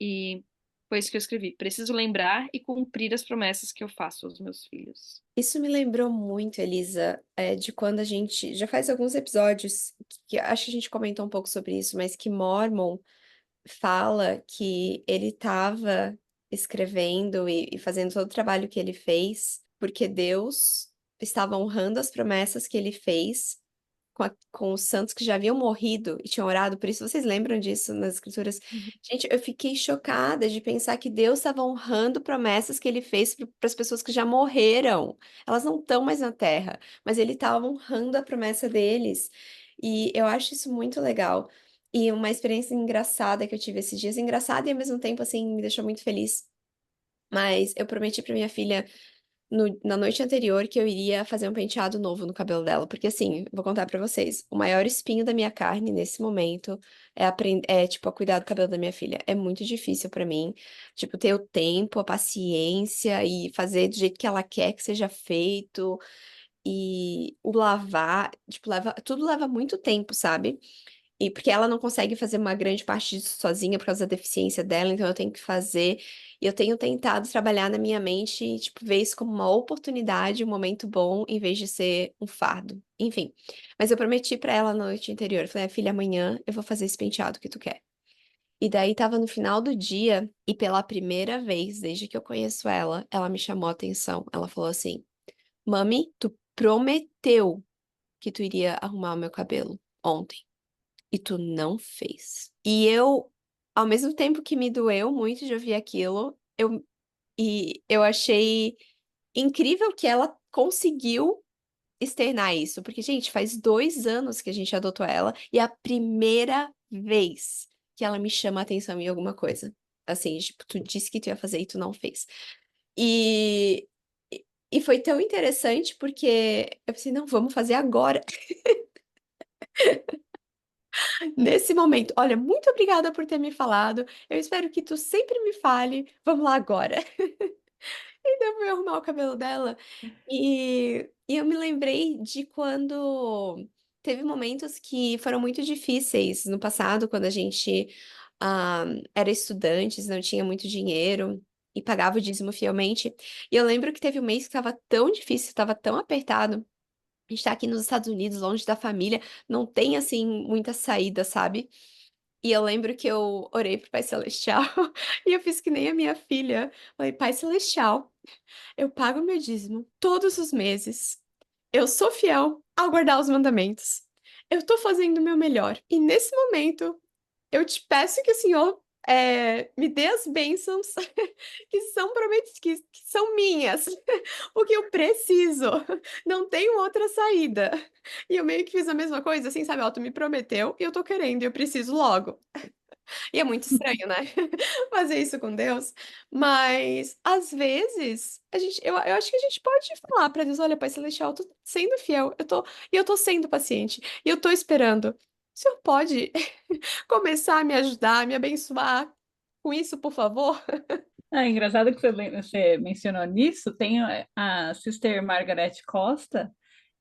E foi isso que eu escrevi. Preciso lembrar e cumprir as promessas que eu faço aos meus filhos. Isso me lembrou muito, Elisa, de quando a gente já faz alguns episódios que acho que a gente comentou um pouco sobre isso, mas que Mormon fala que ele estava escrevendo e fazendo todo o trabalho que ele fez, porque Deus estava honrando as promessas que ele fez com os santos que já haviam morrido e tinham orado por isso. Vocês lembram disso nas escrituras? Uhum. Gente, eu fiquei chocada de pensar que Deus estava honrando promessas que ele fez para as pessoas que já morreram. Elas não estão mais na terra, mas ele estava honrando a promessa deles. E eu acho isso muito legal. E uma experiência engraçada que eu tive esses dias, engraçada e ao mesmo tempo assim me deixou muito feliz. Mas eu prometi para minha filha na noite anterior que eu iria fazer um penteado novo no cabelo dela, porque assim, vou contar pra vocês, o maior espinho da minha carne nesse momento é aprender, tipo, a cuidar do cabelo da minha filha. É muito difícil pra mim, tipo, ter o tempo, a paciência e fazer do jeito que ela quer que seja feito e o lavar, tipo, tudo leva muito tempo, sabe? E porque ela não consegue fazer uma grande parte disso sozinha por causa da deficiência dela, então eu tenho que fazer. E eu tenho tentado trabalhar na minha mente e, tipo, ver isso como uma oportunidade, um momento bom, em vez de ser um fardo. Enfim. Mas eu prometi pra ela na noite anterior. Eu falei, filha, amanhã eu vou fazer esse penteado que tu quer. E daí tava no final do dia, e pela primeira vez, desde que eu conheço ela me chamou a atenção. Ela falou assim: Mami, tu prometeu que tu iria arrumar o meu cabelo ontem e tu não fez. E eu, ao mesmo tempo que me doeu muito de ouvir aquilo, eu achei incrível que ela conseguiu externar isso, porque, gente, faz 2 anos que a gente adotou ela e é a primeira vez que ela me chama a atenção em alguma coisa. Assim, tipo, tu disse que tu ia fazer e tu não fez. E, e foi tão interessante porque eu pensei, não, vamos fazer agora, nesse momento. Olha, muito obrigada por ter me falado. Eu espero que tu sempre me fale. Vamos lá agora. Então, eu fui arrumar o cabelo dela e eu me lembrei de quando teve momentos que foram muito difíceis no passado, quando a gente ah, era estudantes, não tinha muito dinheiro e pagava o dízimo fielmente. E eu lembro que teve um mês que estava tão difícil, estava tão apertado. A gente tá aqui nos Estados Unidos, longe da família, não tem assim muita saída, sabe? E eu lembro que eu orei pro Pai Celestial e eu fiz que nem a minha filha. Falei, Pai Celestial. Eu pago meu dízimo todos os meses. Eu sou fiel ao guardar os mandamentos. Eu tô fazendo o meu melhor. E nesse momento, eu te peço que o Senhor me dê as bênçãos que são prometidas, que são minhas, porque eu preciso. Não tenho outra saída. E eu meio que fiz a mesma coisa, assim, sabe? Ó, tu me prometeu e eu tô querendo, e eu preciso logo. E é muito estranho, né? Fazer isso com Deus. Mas, às vezes, eu acho que a gente pode falar para Deus: olha, Pai Celestial, eu tô sendo fiel, e eu tô sendo paciente, e eu tô esperando. O Senhor pode começar a me ajudar, me abençoar com isso, por favor? Ah, é engraçado que você mencionou nisso. Tem a Sister Margaret Costa.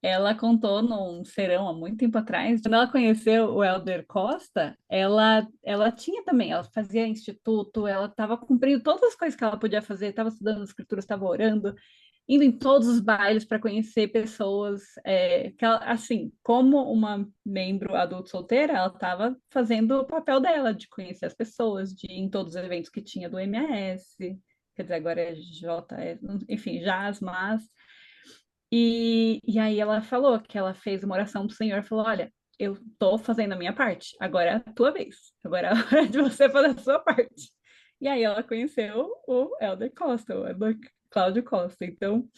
Ela contou num serão há muito tempo atrás. Quando ela conheceu o Elder Costa, ela tinha também, ela fazia instituto, ela estava cumprindo todas as coisas que ela podia fazer, estava estudando as escrituras, estava orando, indo em todos os bailes para conhecer pessoas, que ela, assim, como uma membro adulto solteira, ela estava fazendo o papel dela de conhecer as pessoas, de ir em todos os eventos que tinha do MAS, quer dizer, agora é JS, enfim, JAS, mas e aí ela falou que ela fez uma oração pro Senhor, falou, olha, eu tô fazendo a minha parte, agora é a tua vez, agora é a hora de você fazer a sua parte. E aí ela conheceu o Elder Costa, o Elder Cláudio Costa. Então,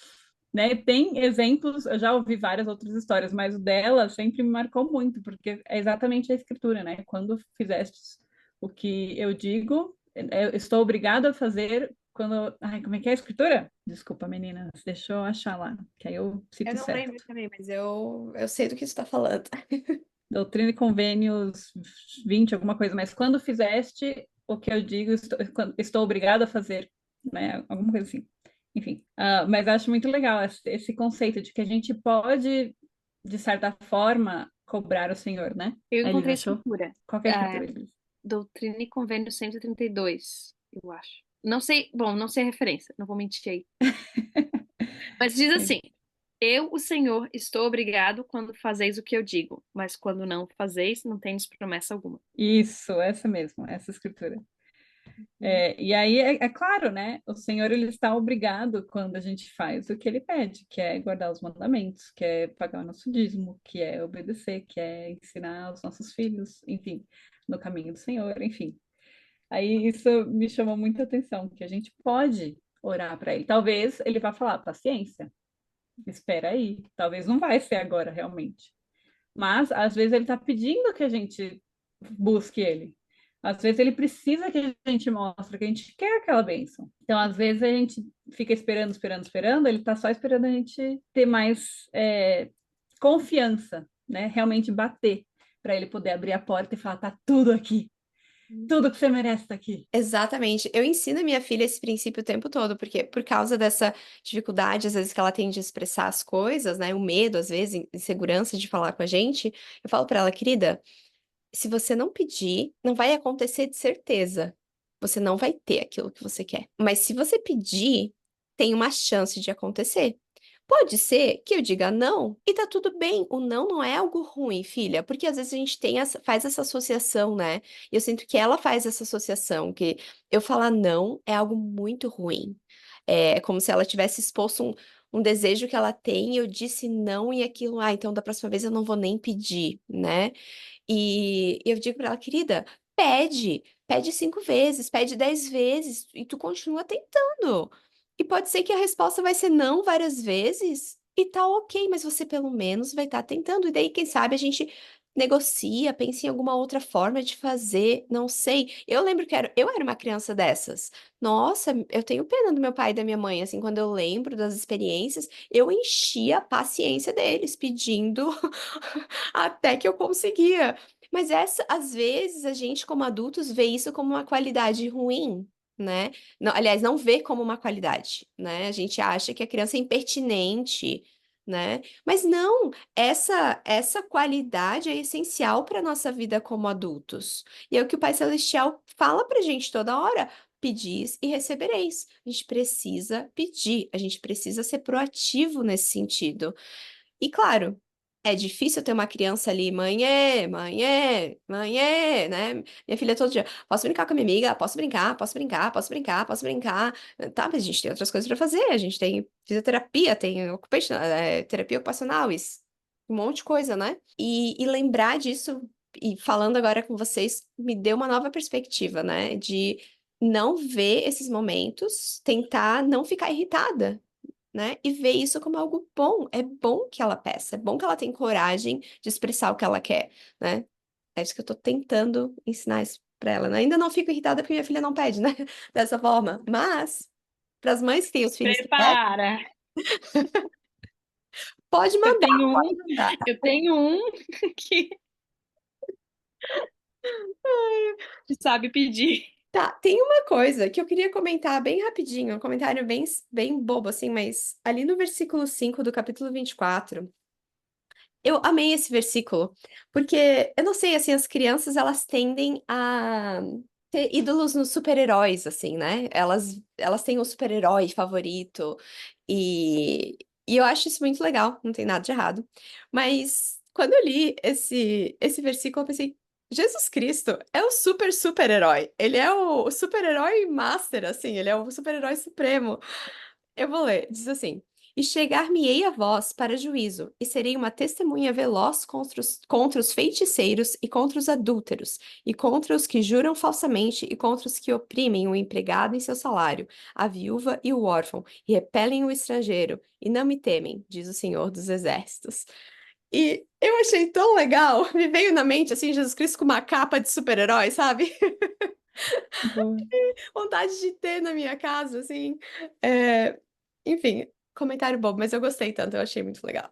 né, tem exemplos, eu já ouvi várias outras histórias, mas o dela sempre me marcou muito, porque é exatamente a escritura, né? Quando fizestes o que eu digo, eu estou obrigado a fazer quando. Ai, como é que é a escritura? Desculpa, meninas, deixa eu achar lá, que aí eu Eu cito não lembro certo. também, mas eu sei do que você está falando. Doutrina e Convênios 20, alguma coisa, mas quando fizeste o que eu digo, estou obrigado a fazer, né? Alguma coisa assim. Enfim, mas acho muito legal esse conceito de que a gente pode, de certa forma, cobrar o Senhor, né? Eu A Elisa encontrei a achou? escritura. Qual que é a escritura, Elisa? Doutrina e Convênio 132, eu acho. Não sei, bom, não sei a referência, não vou mentir aí. Mas diz assim: Eu, o Senhor, estou obrigado quando fazeis o que eu digo, mas quando não fazeis, não tendes promessa alguma. Isso, essa mesmo, essa escritura. E aí é claro, né? O Senhor ele está obrigado quando a gente faz o que ele pede, que é guardar os mandamentos, que é pagar o nosso dízimo, que é obedecer, que é ensinar os nossos filhos, enfim, no caminho do Senhor, enfim. Aí isso me chamou muita atenção, que a gente pode orar para ele. Talvez ele vá falar, paciência, espera aí. Talvez não vai ser agora realmente. Mas às vezes ele está pedindo que a gente busque ele. Às vezes ele precisa que a gente mostre que a gente quer aquela bênção. Então, às vezes a gente fica esperando, esperando, esperando, ele está só esperando a gente ter mais confiança, né? Realmente bater para ele poder abrir a porta e falar: tá tudo aqui, tudo que você merece está aqui. Exatamente. Eu ensino a minha filha esse princípio o tempo todo, porque por causa dessa dificuldade, às vezes, que ela tem de expressar as coisas, né? O medo, às vezes, insegurança de falar com a gente, eu falo pra ela, querida, se você não pedir, não vai acontecer de certeza. Você não vai ter aquilo que você quer. Mas se você pedir, tem uma chance de acontecer. Pode ser que eu diga não e tá tudo bem. O não não é algo ruim, filha, porque às vezes a gente faz essa associação, né? E eu sinto que ela faz essa associação, que eu falar não é algo muito ruim. É como se ela tivesse exposto um desejo que ela tem e eu disse não e aquilo, então da próxima vez eu não vou nem pedir, né? E eu digo pra ela, querida, pede 5 vezes, pede 10 vezes, e tu continua tentando. E pode ser que a resposta vai ser não várias vezes, e tá ok, mas você pelo menos vai estar tentando. E daí, quem sabe, a gente negocia, pensa em alguma outra forma de fazer, não sei. Eu lembro que eu era uma criança dessas. Nossa, eu tenho pena do meu pai e da minha mãe, assim, quando eu lembro das experiências, eu enchia a paciência deles, pedindo até que eu conseguia. Mas às vezes, a gente, como adultos, vê isso como uma qualidade ruim, né? Não, aliás, não vê como uma qualidade, né? A gente acha que a criança é impertinente, né? Mas não, essa qualidade é essencial para nossa vida como adultos. E é o que o Pai Celestial fala pra gente toda hora. Pedis e recebereis. A gente precisa pedir, a gente precisa ser proativo nesse sentido. E claro, é difícil ter uma criança ali, né? Minha filha todo dia, posso brincar com a minha amiga? Posso brincar, posso brincar, posso brincar, posso brincar. Tá, mas a gente tem outras coisas para fazer. A gente tem fisioterapia, tem terapia ocupacional, isso, um monte de coisa, né? E lembrar disso, e falando agora com vocês, me deu uma nova perspectiva, né? De não ver esses momentos, tentar não ficar irritada, né? E ver isso como algo bom. É bom que ela peça, é bom que ela tenha coragem de expressar o que ela quer, né? É isso que eu tô tentando ensinar isso pra ela, né? Ainda não fico irritada porque minha filha não pede, né? Dessa forma. Mas, para as mães que têm os filhos que pedem, Prepara! pode Eu mandar, tenho pode um, mandar. eu tenho um que sabe pedir. Tá, tem uma coisa que eu queria comentar bem rapidinho, um comentário bem bobo, assim, mas ali no versículo 5 do capítulo 24. Eu amei esse versículo, porque eu não sei, assim, as crianças elas tendem a ter ídolos nos super-heróis, assim, né? Elas têm um super-herói favorito e eu acho isso muito legal, não tem nada de errado. Mas quando eu li esse versículo, eu pensei, Jesus Cristo é o super-herói. Ele é o super-herói master, assim, ele é o super-herói supremo. Eu vou ler. Diz assim: E chegar-me-ei a vós para juízo, e serei uma testemunha veloz contra os feiticeiros e contra os adúlteros, e contra os que juram falsamente, e contra os que oprimem o empregado em seu salário, a viúva e o órfão, e repelem o estrangeiro, e não me temem, diz o Senhor dos Exércitos. E eu achei tão legal, me veio na mente assim, Jesus Cristo com uma capa de super-herói, sabe? Boa. Vontade de ter na minha casa, assim. É, enfim, comentário bobo, mas eu gostei tanto, eu achei muito legal.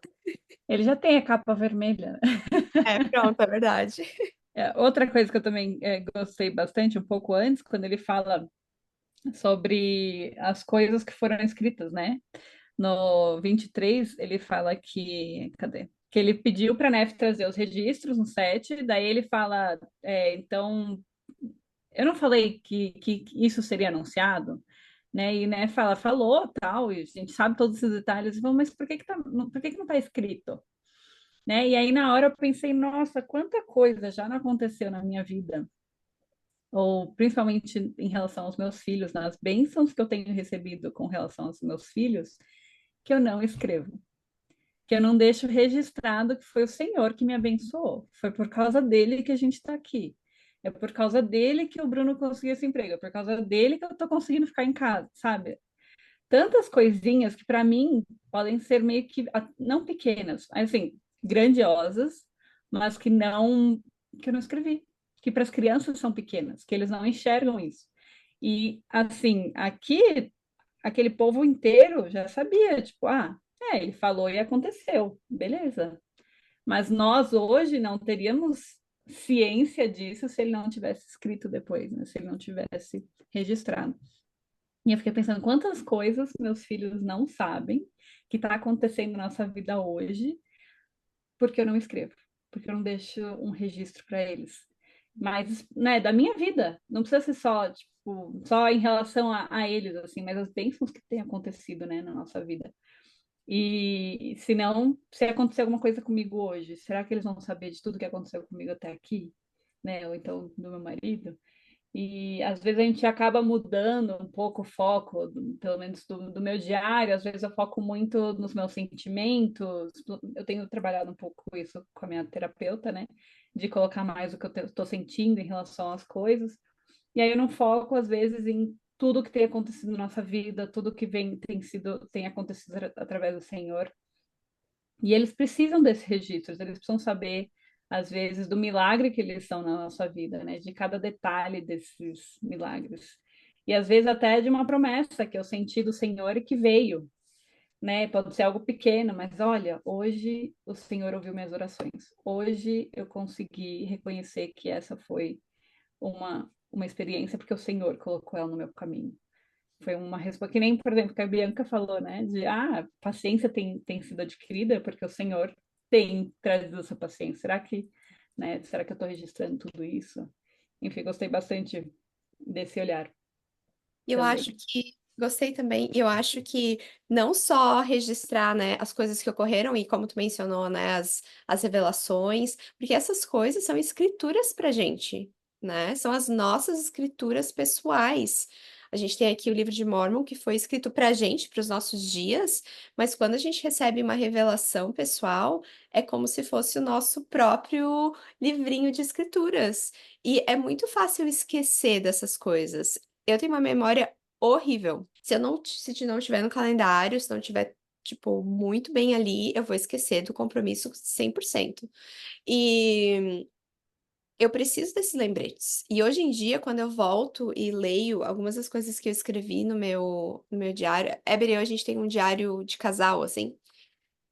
Ele já tem a capa vermelha, né? É, pronto, é verdade. Outra coisa que eu também gostei bastante, um pouco antes, quando ele fala sobre as coisas que foram escritas, né? No 23, ele fala que. Cadê? Que ele pediu para a Nef trazer os registros no 7, daí ele fala, então, eu não falei que isso seria anunciado, né? E né, falou, tal, e a gente sabe todos esses detalhes, mas por que que não está escrito? Né? E aí na hora eu pensei, nossa, quanta coisa já não aconteceu na minha vida, ou principalmente em relação aos meus filhos, nas bênçãos que eu tenho recebido com relação aos meus filhos, que eu não escrevo, que eu não deixo registrado que foi o Senhor que me abençoou. Foi por causa dele que a gente está aqui. É por causa dele que o Bruno conseguiu esse emprego. É por causa dele que eu estou conseguindo ficar em casa, sabe? Tantas coisinhas que para mim podem ser meio que não pequenas, assim, grandiosas, mas que eu não escrevi, que para as crianças são pequenas, que eles não enxergam isso. E assim, aqui aquele povo inteiro já sabia, tipo, ele falou e aconteceu, beleza. Mas nós hoje não teríamos ciência disso se ele não tivesse escrito depois, né? Se ele não tivesse registrado. E eu fiquei pensando quantas coisas meus filhos não sabem que está acontecendo na nossa vida hoje, porque eu não escrevo, porque eu não deixo um registro para eles. Mas, né, da minha vida, não precisa ser só, tipo, só em relação a eles, assim, mas as bênçãos que têm acontecido, né, na nossa vida. E se não, se acontecer alguma coisa comigo hoje, será que eles vão saber de tudo que aconteceu comigo até aqui? Né? Ou então do meu marido? E às vezes a gente acaba mudando um pouco o foco, pelo menos do meu diário. Às vezes eu foco muito nos meus sentimentos. Eu tenho trabalhado um pouco isso com a minha terapeuta, né? De colocar mais o que eu estou sentindo em relação às coisas. E aí eu não foco, às vezes, em tudo que tem acontecido na nossa vida, tudo que tem acontecido através do Senhor. E eles precisam desses registros, eles precisam saber, às vezes, do milagre que eles são na nossa vida, né? De cada detalhe desses milagres. E às vezes até de uma promessa que eu senti do Senhor e que veio, né? Pode ser algo pequeno, mas olha, hoje o Senhor ouviu minhas orações. Hoje eu consegui reconhecer que essa foi uma experiência porque o Senhor colocou ela no meu caminho. Foi uma resposta que nem, por exemplo, que a Bianca falou, né? De paciência tem sido adquirida porque o Senhor tem trazido essa paciência. Será que eu estou registrando tudo isso? Enfim, gostei bastante desse olhar E eu também. acho que gostei também. E eu acho que não só registrar, né, as coisas que ocorreram e como tu mencionou, né, as revelações, porque essas coisas são escrituras pra gente, né? São as nossas escrituras pessoais. A gente tem aqui o livro de Mórmon que foi escrito pra gente, para os nossos dias, mas quando a gente recebe uma revelação pessoal, é como se fosse o nosso próprio livrinho de escrituras. E é muito fácil esquecer dessas coisas. Eu tenho uma memória horrível. Se não tiver no calendário, se não tiver, tipo, muito bem ali, eu vou esquecer do compromisso 100%. E eu preciso desses lembretes. E hoje em dia, quando eu volto e leio algumas das coisas que eu escrevi no meu diário, Eber e eu, a gente tem um diário de casal, assim.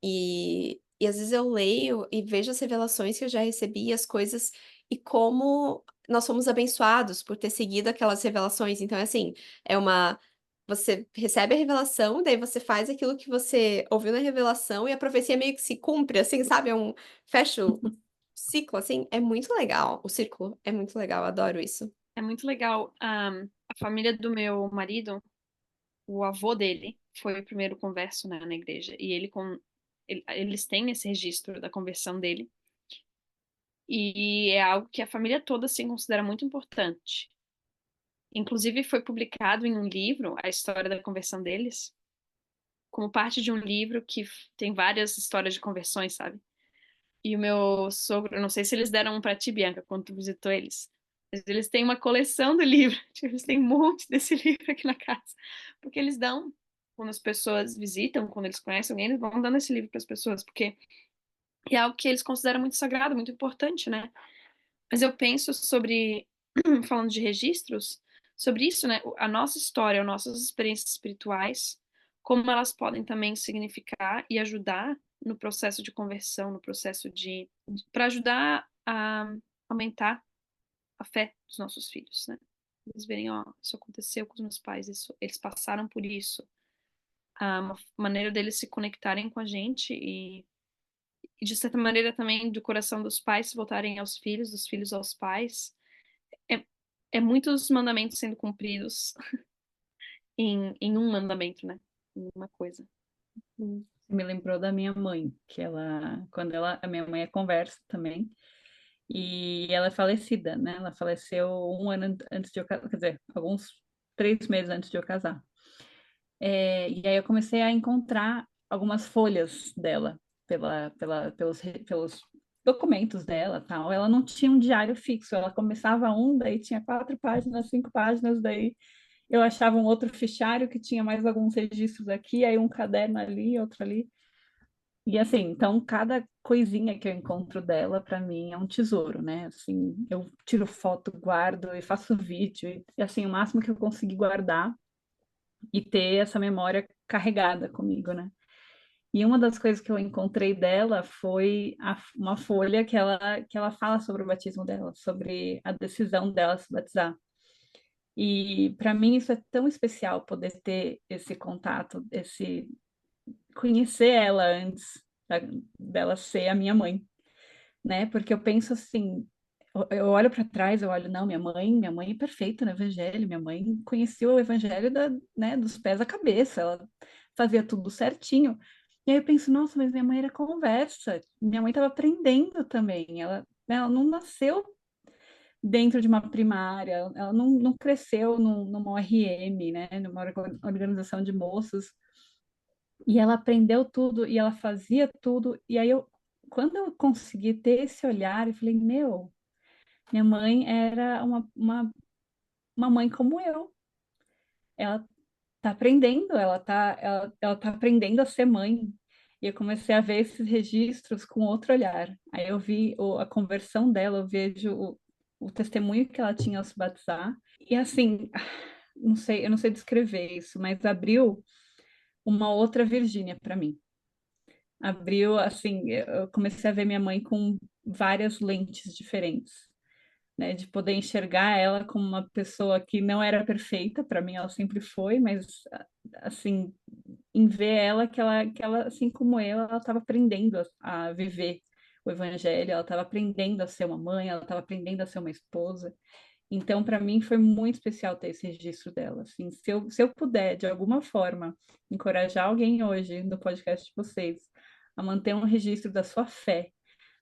E às vezes eu leio e vejo as revelações que eu já recebi, as coisas, e como nós fomos abençoados por ter seguido aquelas revelações. Então, é assim, é uma. Você recebe a revelação, daí você faz aquilo que você ouviu na revelação e a profecia meio que se cumpre, assim, sabe? Fecha o ciclo, assim. É muito legal. O círculo é muito legal, eu adoro isso. É muito legal. A família do meu marido, o avô dele, foi o primeiro converso, né, na igreja. E eles têm esse registro da conversão dele. E é algo que a família toda assim, considera muito importante. Inclusive, foi publicado em um livro a história da conversão deles, como parte de um livro que tem várias histórias de conversões, sabe? E o meu sogro, eu não sei se eles deram um pra ti, Bianca, quando tu visitou eles, mas eles têm uma coleção do livro. Tipo, eles têm um monte desse livro aqui na casa. Porque eles dão, quando as pessoas visitam, quando eles conhecem alguém, eles vão dando esse livro para as pessoas, porque é algo que eles consideram muito sagrado, muito importante, né? Mas eu penso sobre, falando de registros, sobre isso, né? A nossa história, as nossas experiências espirituais, como elas podem também significar e ajudar no processo de conversão, no processo para ajudar a aumentar a fé dos nossos filhos, né? Eles verem, ó, isso aconteceu com os meus pais, eles passaram por isso. Uma maneira deles se conectarem com a gente e de certa maneira também do coração dos pais se voltarem aos filhos, dos filhos aos pais. É, é muitos mandamentos sendo cumpridos em um mandamento, né? Em uma coisa. Me lembrou da minha mãe, a minha mãe é conversa também, e ela é falecida, né? Ela faleceu um ano antes de eu casar, quer dizer, alguns 3 meses antes de eu casar. E aí eu comecei a encontrar algumas folhas dela pelos documentos dela, tal. Ela não tinha um diário fixo, ela começava daí tinha 4 páginas, 5 páginas, daí eu achava um outro fichário que tinha mais alguns registros aqui, aí um caderno ali, outro ali. E assim, então cada coisinha que eu encontro dela, para mim, é um tesouro, né? Assim, eu tiro foto, guardo e faço vídeo, e assim, o máximo que eu consegui guardar e ter essa memória carregada comigo, né? E uma das coisas que eu encontrei dela foi uma folha que ela fala sobre o batismo dela, sobre a decisão dela se batizar. E para mim isso é tão especial poder ter esse contato, esse conhecer ela antes dela ser a minha mãe, né? Porque eu penso assim, eu olho para trás, eu olho, não, minha mãe é perfeita no evangelho, minha mãe conheceu o evangelho né, dos pés à cabeça, ela fazia tudo certinho. E aí eu penso, nossa, mas minha mãe era conversa, minha mãe estava aprendendo também, ela não nasceu dentro de uma primária, ela não cresceu numa ORM, né, numa organização de moças, e ela aprendeu tudo, e ela fazia tudo, e aí quando eu consegui ter esse olhar, eu falei, meu, minha mãe era uma mãe como eu. Ela tá aprendendo, ela tá aprendendo a ser mãe. e eu comecei a ver esses registros com outro olhar. Aí eu vi a conversão dela, eu vejo o testemunho que ela tinha ao se batizar. E assim, não sei, eu não sei descrever isso, mas abriu uma outra Virgínia para mim. Abriu, assim, eu comecei a ver minha mãe com várias lentes diferentes, né? De poder enxergar ela como uma pessoa que não era perfeita, para mim ela sempre foi, mas assim, em ver ela que ela assim como eu, ela estava aprendendo a viver o evangelho, ela estava aprendendo a ser uma mãe, ela estava aprendendo a ser uma esposa. Então, para mim foi muito especial ter esse registro dela. Assim, se eu puder de alguma forma encorajar alguém hoje no podcast de vocês a manter um registro da sua fé,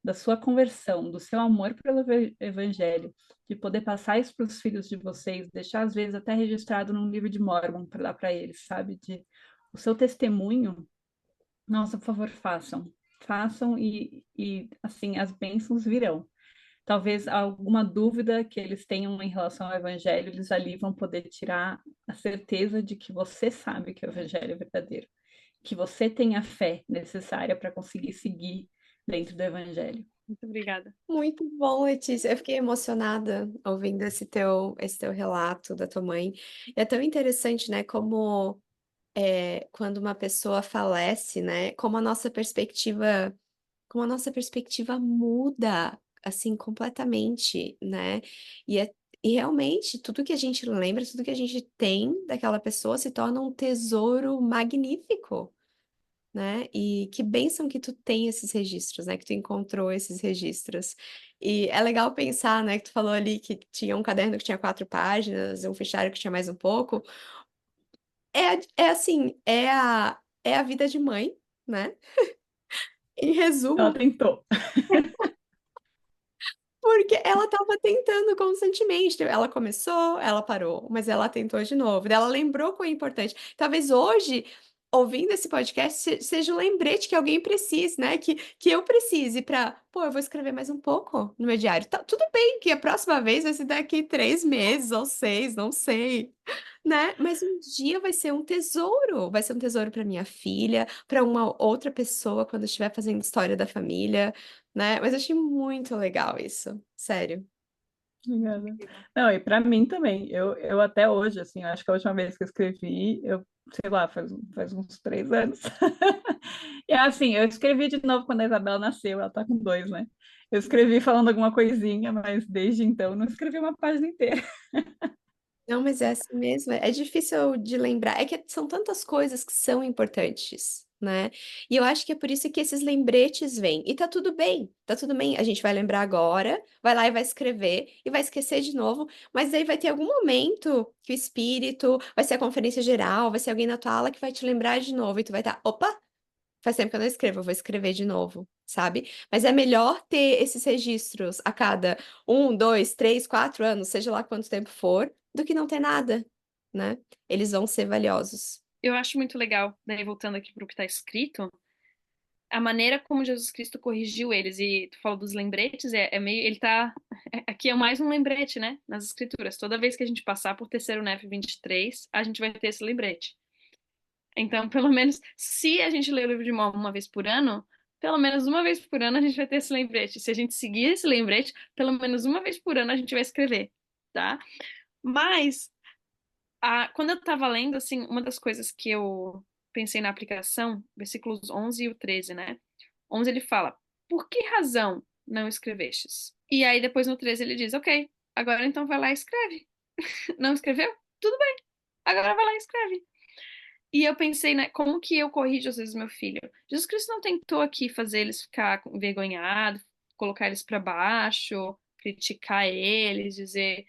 da sua conversão, do seu amor pelo evangelho, de poder passar isso para os filhos de vocês, deixar às vezes até registrado num livro de Mormon para dar para eles, sabe? De o seu testemunho. Nossa, por favor, façam. Façam e assim as bênçãos virão. Talvez alguma dúvida que eles tenham em relação ao evangelho, eles ali vão poder tirar a certeza de que você sabe que o evangelho é verdadeiro, que você tem a fé necessária para conseguir seguir dentro do evangelho. Muito obrigada. Muito bom, Letícia. Eu fiquei emocionada ouvindo esse teu relato da tua mãe. É tão interessante, né, como quando uma pessoa falece, né, como a nossa perspectiva muda, assim, completamente, né? E, é, e realmente, tudo que a gente lembra, tudo que a gente tem daquela pessoa se torna um tesouro magnífico, né? E que bênção que tu tem esses registros, né? Que tu encontrou esses registros. E é legal pensar, né? Que tu falou ali que tinha um caderno que tinha 4 páginas, um fichário que tinha mais um pouco. É assim, é a vida de mãe, né? Em Ela resumo, tentou. porque ela estava tentando constantemente. Ela começou, ela parou, mas ela tentou de novo. Daí ela lembrou quão é importante. Talvez hoje, ouvindo esse podcast, seja um lembrete que alguém precise, né? Que eu precise para, pô, eu vou escrever mais um pouco no meu diário. Tá, tudo bem que a próxima vez vai ser daqui 3 meses ou 6, não sei, né? Mas um dia vai ser um tesouro para minha filha, para uma outra pessoa quando estiver fazendo história da família, né? Mas eu achei muito legal isso, sério. Obrigada. Não, e para mim também. Eu até hoje, assim, acho que a última vez que eu escrevi, eu, sei lá, faz uns 3 anos. E assim, eu escrevi de novo quando a Isabela nasceu, ela tá com 2, né? Eu escrevi falando alguma coisinha, mas desde então não escrevi uma página inteira. Não, mas é assim mesmo. É difícil de lembrar. É que são tantas coisas que são importantes, né? E eu acho que é por isso que esses lembretes vêm. E tá tudo bem, tá tudo bem. A gente vai lembrar agora, vai lá e vai escrever, e vai esquecer de novo. Mas aí vai ter algum momento que o espírito, vai ser a conferência geral, vai ser alguém na tua aula que vai te lembrar de novo. E tu vai estar, opa, faz tempo que eu não escrevo, eu vou escrever de novo, sabe? Mas é melhor ter esses registros a cada 1, 2, 3, 4 anos, seja lá quanto tempo for, do que não ter nada, né? Eles vão ser valiosos. Eu acho muito legal, daí voltando aqui para o que está escrito, a maneira como Jesus Cristo corrigiu eles. E tu falou dos lembretes, é meio. Ele tá. Aqui é mais um lembrete, né? Nas escrituras. Toda vez que a gente passar por terceiro Nef 23, a gente vai ter esse lembrete. Então, pelo menos, se a gente ler o livro de Mormon uma vez por ano, pelo menos uma vez por ano a gente vai ter esse lembrete. Se a gente seguir esse lembrete, pelo menos uma vez por ano a gente vai escrever, tá? Mas, quando eu tava lendo, assim, uma das coisas que eu pensei na aplicação, versículos 11 e o 13, né? 11 ele fala, por que razão não escrevestes? E aí depois no 13 ele diz, ok, agora então vai lá e escreve. Não escreveu? Tudo bem, agora vai lá e escreve. E eu pensei, né, como que eu corrijo às vezes meu filho? Jesus Cristo não tentou aqui fazer eles ficar envergonhados, colocar eles para baixo, criticar eles, dizer,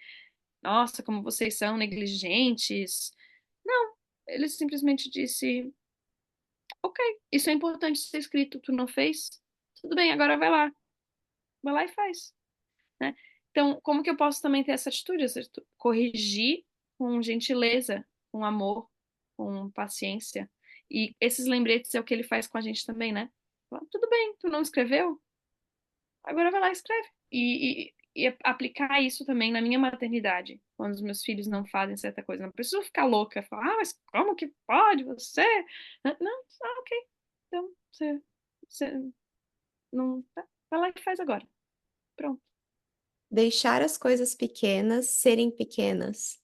nossa, como vocês são negligentes. Não, ele simplesmente disse, ok, isso é importante ser escrito, tu não fez? Tudo bem, agora vai lá e faz, né? Então, como que eu posso também ter essa atitude? Corrigir com gentileza, com amor, com paciência. E esses lembretes é o que ele faz com a gente também, né? Fala, tudo bem, tu não escreveu? Agora vai lá e escreve. E aplicar isso também na minha maternidade, quando os meus filhos não fazem certa coisa. Não preciso ficar louca, falar, mas como que pode você? Não, ok. Então, você não. Vai lá e faz agora. Pronto. Deixar as coisas pequenas serem pequenas.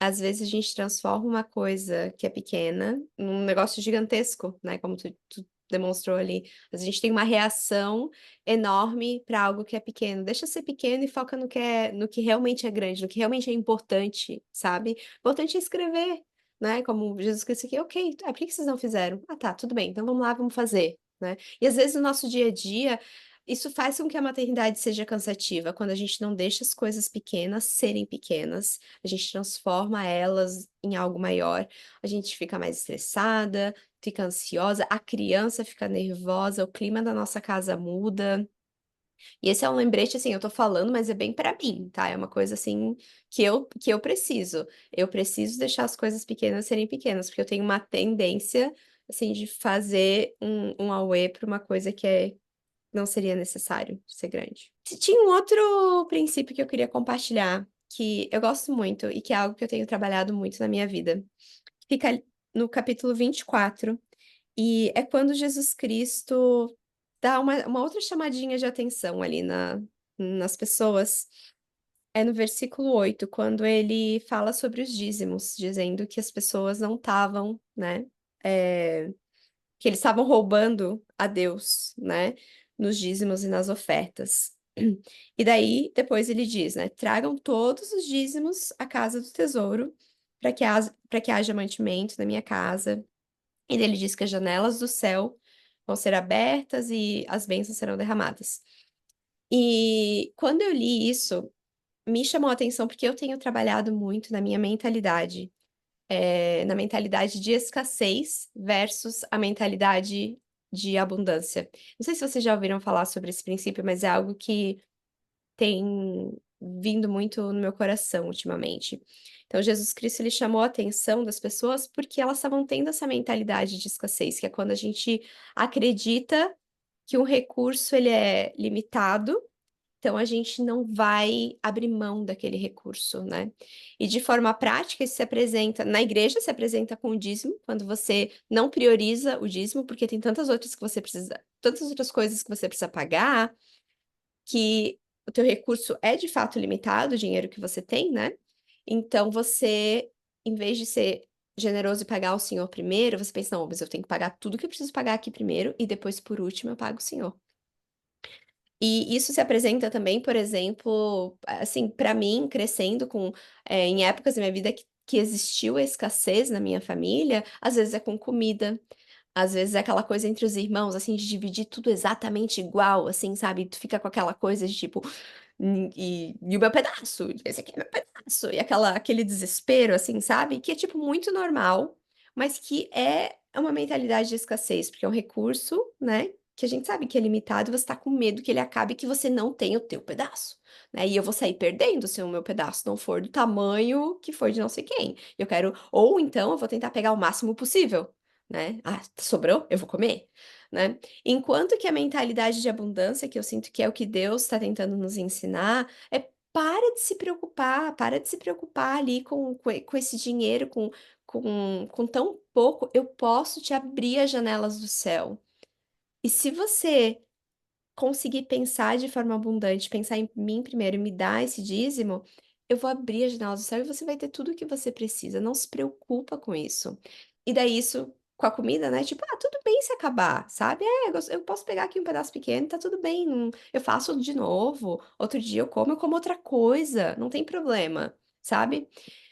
Às vezes a gente transforma uma coisa que é pequena num negócio gigantesco, né? Como tu demonstrou ali. A gente tem uma reação enorme para algo que é pequeno. Deixa ser pequeno e foca no que realmente é grande, no que realmente é importante, sabe? Importante é escrever, né? Como Jesus Cristo aqui, ok, por que que vocês não fizeram? Ah, tá, tudo bem, então vamos lá, vamos fazer, né? E às vezes no nosso dia a dia, isso faz com que a maternidade seja cansativa, quando a gente não deixa as coisas pequenas serem pequenas, a gente transforma elas em algo maior, a gente fica mais estressada, fica ansiosa, a criança fica nervosa, o clima da nossa casa muda. E esse é um lembrete, assim, eu tô falando, mas é bem pra mim, tá? É uma coisa, assim, que eu preciso. Eu preciso deixar as coisas pequenas serem pequenas, porque eu tenho uma tendência, assim, de fazer um auê pra uma coisa não seria necessário ser grande. Tinha um outro princípio que eu queria compartilhar, que eu gosto muito e que é algo que eu tenho trabalhado muito na minha vida. Fica no capítulo 24, e é quando Jesus Cristo dá uma outra chamadinha de atenção ali nas pessoas. É no versículo 8 quando ele fala sobre os dízimos, dizendo que as pessoas não estavam, né? é, que eles estavam roubando a Deus, né, nos dízimos e nas ofertas. E daí, depois ele diz, né, tragam todos os dízimos à casa do tesouro, para que haja mantimento na minha casa. E daí ele diz que as janelas do céu vão ser abertas e as bênçãos serão derramadas. E quando eu li isso, me chamou a atenção porque eu tenho trabalhado muito na minha mentalidade na mentalidade de escassez versus a mentalidade de abundância. Não sei se vocês já ouviram falar sobre esse princípio, mas é algo que tem vindo muito no meu coração ultimamente. Então, Jesus Cristo ele chamou a atenção das pessoas porque elas estavam tendo essa mentalidade de escassez, que é quando a gente acredita que um recurso ele é limitado, então, a gente não vai abrir mão daquele recurso, né? E de forma prática, isso se apresenta, na igreja se apresenta com o dízimo, quando você não prioriza o dízimo, porque tem tantas outras que você precisa, tantas outras coisas que você precisa pagar, que o teu recurso é de fato limitado, o dinheiro que você tem, né? Então, você, em vez de ser generoso e pagar o senhor primeiro, você pensa, não, mas eu tenho que pagar tudo que eu preciso pagar aqui primeiro, e depois, por último, eu pago o senhor. E isso se apresenta também, por exemplo, assim, para mim, crescendo em épocas da minha vida que existiu a escassez na minha família, às vezes é com comida, às vezes é aquela coisa entre os irmãos, assim, de dividir tudo exatamente igual, assim, sabe? Tu fica com aquela coisa de tipo, e o meu pedaço, esse aqui é meu pedaço, e aquele desespero, assim, sabe? Que é, tipo, muito normal, mas que é uma mentalidade de escassez, porque é um recurso, né? Que a gente sabe que é limitado e você tá com medo que ele acabe e que você não tenha o teu pedaço, né? E eu vou sair perdendo se o meu pedaço não for do tamanho que foi de não sei quem. Eu quero, ou então eu vou tentar pegar o máximo possível, né? Ah, sobrou? Eu vou comer, né? Enquanto que a mentalidade de abundância, que eu sinto que é o que Deus está tentando nos ensinar, é para de se preocupar ali com esse dinheiro, com tão pouco, eu posso te abrir as janelas do céu. E se você conseguir pensar de forma abundante, pensar em mim primeiro e me dar esse dízimo, eu vou abrir as janelas do céu e você vai ter tudo o que você precisa. Não se preocupa com isso. E daí isso com a comida, né? Tipo, tudo bem se acabar, sabe? Eu posso pegar aqui um pedaço pequeno, tá tudo bem. Eu faço de novo. Outro dia eu como outra coisa. Não tem problema, sabe?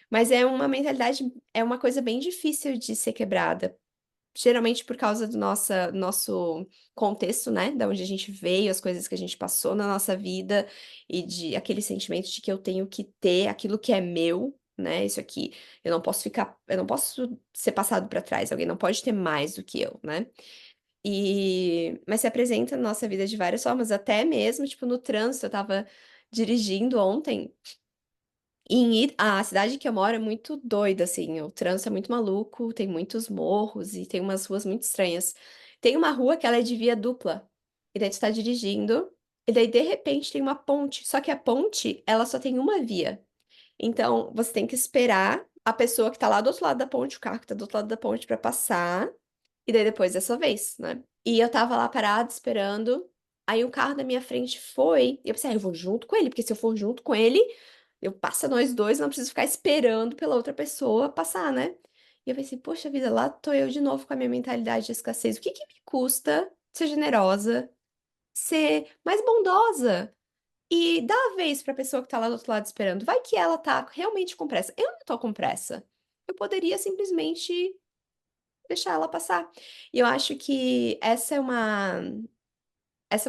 Mas é uma mentalidade, é uma coisa bem difícil de ser quebrada, geralmente por causa do nosso contexto, né? Da onde a gente veio, as coisas que a gente passou na nossa vida e de aquele sentimento de que eu tenho que ter aquilo que é meu, né? Isso aqui, eu não posso ser passado para trás, alguém não pode ter mais do que eu, né? Mas se apresenta na nossa vida de várias formas, até mesmo, tipo, no trânsito, eu tava dirigindo ontem. A cidade que eu moro é muito doida, assim, o trânsito é muito maluco, tem muitos morros e tem umas ruas muito estranhas. Tem uma rua que ela é de via dupla, e daí tu tá dirigindo, e daí de repente tem uma ponte, só que a ponte, ela só tem uma via. Então, você tem que esperar a pessoa que tá lá do outro lado da ponte, o carro que tá do outro lado da ponte pra passar, E daí depois é sua vez, né? E eu tava lá parada esperando. Aí o carro da minha frente foi. E eu pensei, eu vou junto com ele, porque se eu for junto com ele, eu passa nós dois, não preciso ficar esperando pela outra pessoa passar, né? E eu pensei, poxa vida, lá tô eu de novo com a minha mentalidade de escassez. O que que me custa ser generosa, ser mais bondosa? E dá a vez pra pessoa que tá lá do outro lado esperando. Vai que ela tá realmente com pressa. Eu não tô com pressa. Eu poderia simplesmente deixar ela passar. E eu acho que essa é uma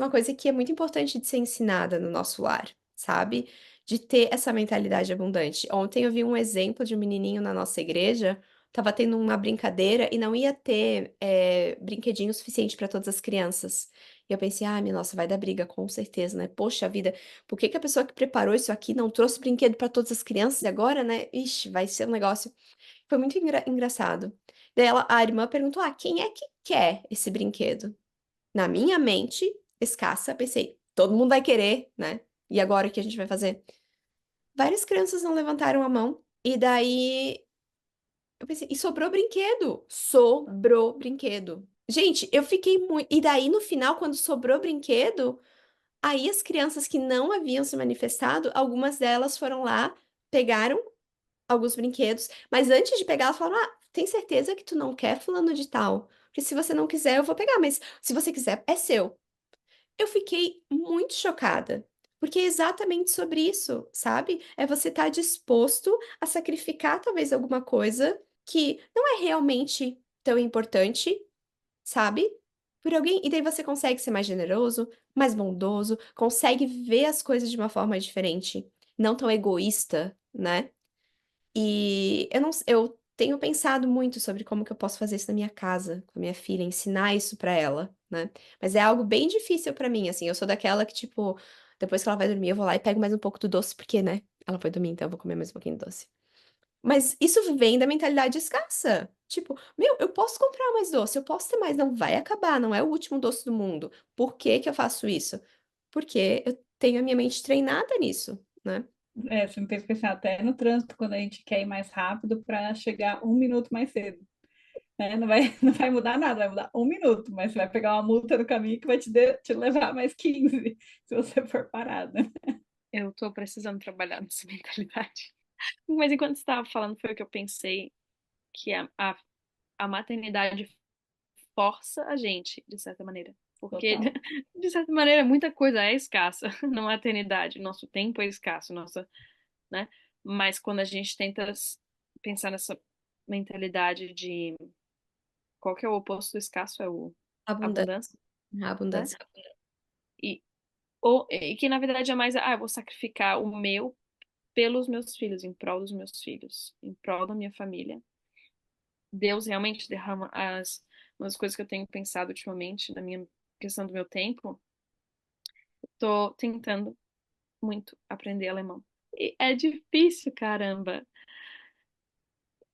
coisa que é muito importante de ser ensinada no nosso lar, sabe? De ter essa mentalidade abundante. Ontem eu vi um exemplo de um menininho na nossa igreja, tava tendo uma brincadeira e não ia ter brinquedinho suficiente para todas as crianças. E eu pensei, ah, minha nossa, vai dar briga, com certeza, né? Poxa vida, por que que a pessoa que preparou isso aqui não trouxe brinquedo para todas as crianças e agora, né? Ixi, vai ser um negócio. Foi muito engraçado. Daí a irmã perguntou: ah, quem é que quer esse brinquedo? Na minha mente, escassa, pensei, todo mundo vai querer, né? E agora o que a gente vai fazer? Várias crianças não levantaram a mão. E daí eu pensei, e sobrou brinquedo. Sobrou brinquedo. Gente, eu fiquei muito. E daí no final, quando sobrou brinquedo, aí as crianças que não haviam se manifestado, algumas delas foram lá, pegaram alguns brinquedos, mas antes de pegar, elas falaram: ah, tem certeza que tu não quer fulano de tal? Porque se você não quiser, eu vou pegar, mas se você quiser, é seu. Eu fiquei muito chocada, porque é exatamente sobre isso, sabe? É você estar disposto a sacrificar talvez alguma coisa que não é realmente tão importante, sabe? Por alguém, e daí você consegue ser mais generoso, mais bondoso, consegue ver as coisas de uma forma diferente, não tão egoísta, né? E eu tenho pensado muito sobre como que eu posso fazer isso na minha casa, com a minha filha, ensinar isso pra ela, né? Mas é algo bem difícil pra mim, assim. Eu sou daquela que, tipo, depois que ela vai dormir, eu vou lá e pego mais um pouco do doce, porque, né? Ela foi dormir, então eu vou comer mais um pouquinho de doce. Mas isso vem da mentalidade escassa. Tipo, meu, eu posso comprar mais doce, eu posso ter mais, não vai acabar, não é o último doce do mundo. Por que que eu faço isso? Porque eu tenho a minha mente treinada nisso, né? Você me fez pensar até no trânsito, quando a gente quer ir mais rápido para chegar 1 minuto mais cedo. Né? Não vai, não vai mudar nada, vai mudar 1 minuto, mas você vai pegar uma multa no caminho que vai te levar mais 15 se você for parado. Eu tô precisando trabalhar nessa mentalidade. Mas enquanto você estava falando, foi o que eu pensei, que a maternidade força a gente, de certa maneira. Porque, Total. de certa maneira, muita coisa é escassa na maternidade. Nosso tempo é escasso, né? Mas quando a gente tenta pensar nessa mentalidade de qual que é o oposto do escasso? É o Abundância. abundância, né? Abundância. E, e que na verdade é mais, eu vou sacrificar o meu pelos meus filhos, em prol dos meus filhos, em prol da minha família. Deus realmente derrama umas coisas que eu tenho pensado ultimamente na minha questão do meu tempo. Tô tentando muito aprender alemão. E é difícil, caramba.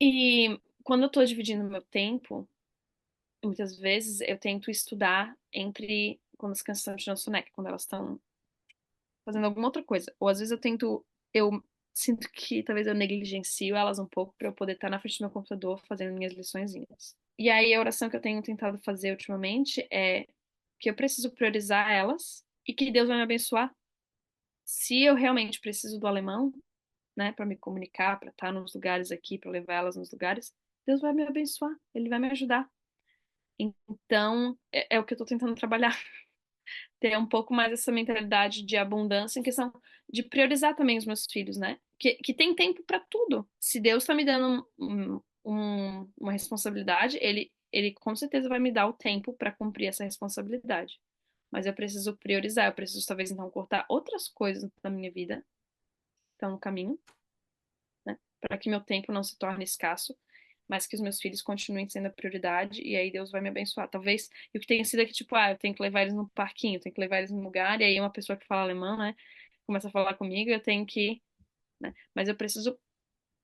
E quando eu tô dividindo meu tempo, muitas vezes eu tento estudar entre quando as crianças estão tirando soneca, quando elas estão fazendo alguma outra coisa. Ou às vezes eu sinto que talvez eu negligencio elas um pouco para eu poder estar na frente do meu computador fazendo minhas liçõezinhas. E aí a oração que eu tenho tentado fazer ultimamente é que eu preciso priorizar elas e que Deus vai me abençoar. Se eu realmente preciso do alemão, né, para me comunicar, para estar nos lugares aqui, para levar elas nos lugares, Deus vai me abençoar, Ele vai me ajudar. Então, é o que eu estou tentando trabalhar. Ter um pouco mais essa mentalidade de abundância em questão de priorizar também os meus filhos, né? Que tem tempo para tudo. Se Deus está me dando uma responsabilidade, ele com certeza vai me dar o tempo para cumprir essa responsabilidade. Mas eu preciso priorizar, eu preciso talvez então cortar outras coisas da minha vida que estão no caminho, né? Para que meu tempo não se torne escasso, mas que os meus filhos continuem sendo a prioridade e aí Deus vai me abençoar. Talvez, e o que tenha sido é que, tipo, eu tenho que levar eles no parquinho, eu tenho que levar eles num lugar, e aí uma pessoa que fala alemão, né, começa a falar comigo, eu tenho que, né, mas eu preciso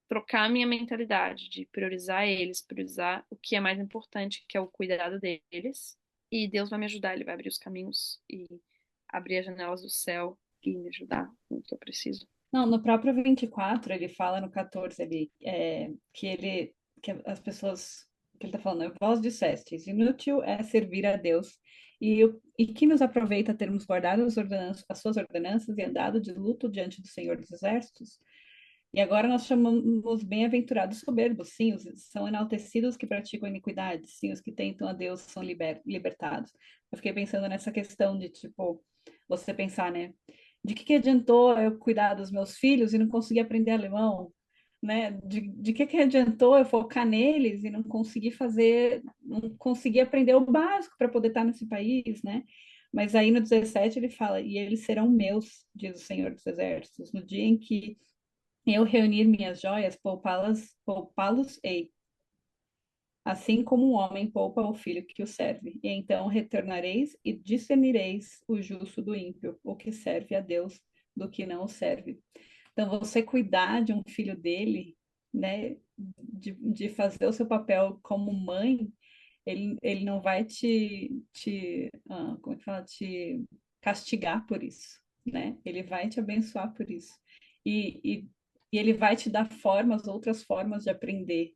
trocar a minha mentalidade de priorizar eles, priorizar o que é mais importante, que é o cuidado deles, e Deus vai me ajudar, Ele vai abrir os caminhos e abrir as janelas do céu e me ajudar no que eu preciso. Não, no próprio 24 ele fala no 14 que as pessoas que ele está falando, é vós dissestes, inútil é servir a Deus, e que nos aproveita termos guardado as suas ordenanças e andado de luto diante do Senhor dos Exércitos? E agora nós chamamos bem-aventurados soberbos, sim, são enaltecidos que praticam iniquidade, sim, os que tentam a Deus são libertados. Eu fiquei pensando nessa questão de, tipo, você pensar, né? De que adiantou eu cuidar dos meus filhos e não conseguir aprender alemão? Né? De que adiantou eu focar neles e não conseguir fazer, não conseguir aprender o básico para poder estar nesse país, né? Mas aí no 17 ele fala, e eles serão meus, diz o Senhor dos Exércitos, no dia em que eu reunir minhas joias, poupá-los-ei, assim como um homem poupa o filho que o serve. E então retornareis e discernireis o justo do ímpio, o que serve a Deus do que não o serve. Então, você cuidar de um filho dele, né, de fazer o seu papel como mãe, ele não vai como é que fala, te castigar por isso, né? Ele vai te abençoar por isso. E, e, e ele vai te dar formas, outras formas de aprender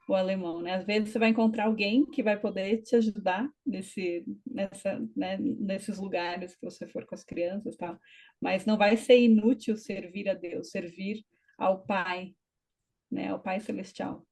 o alemão, né? Às vezes você vai encontrar alguém que vai poder te ajudar nesses lugares que você for com as crianças e tal, mas não vai ser inútil servir a Deus, servir ao Pai, né? Ao Pai Celestial.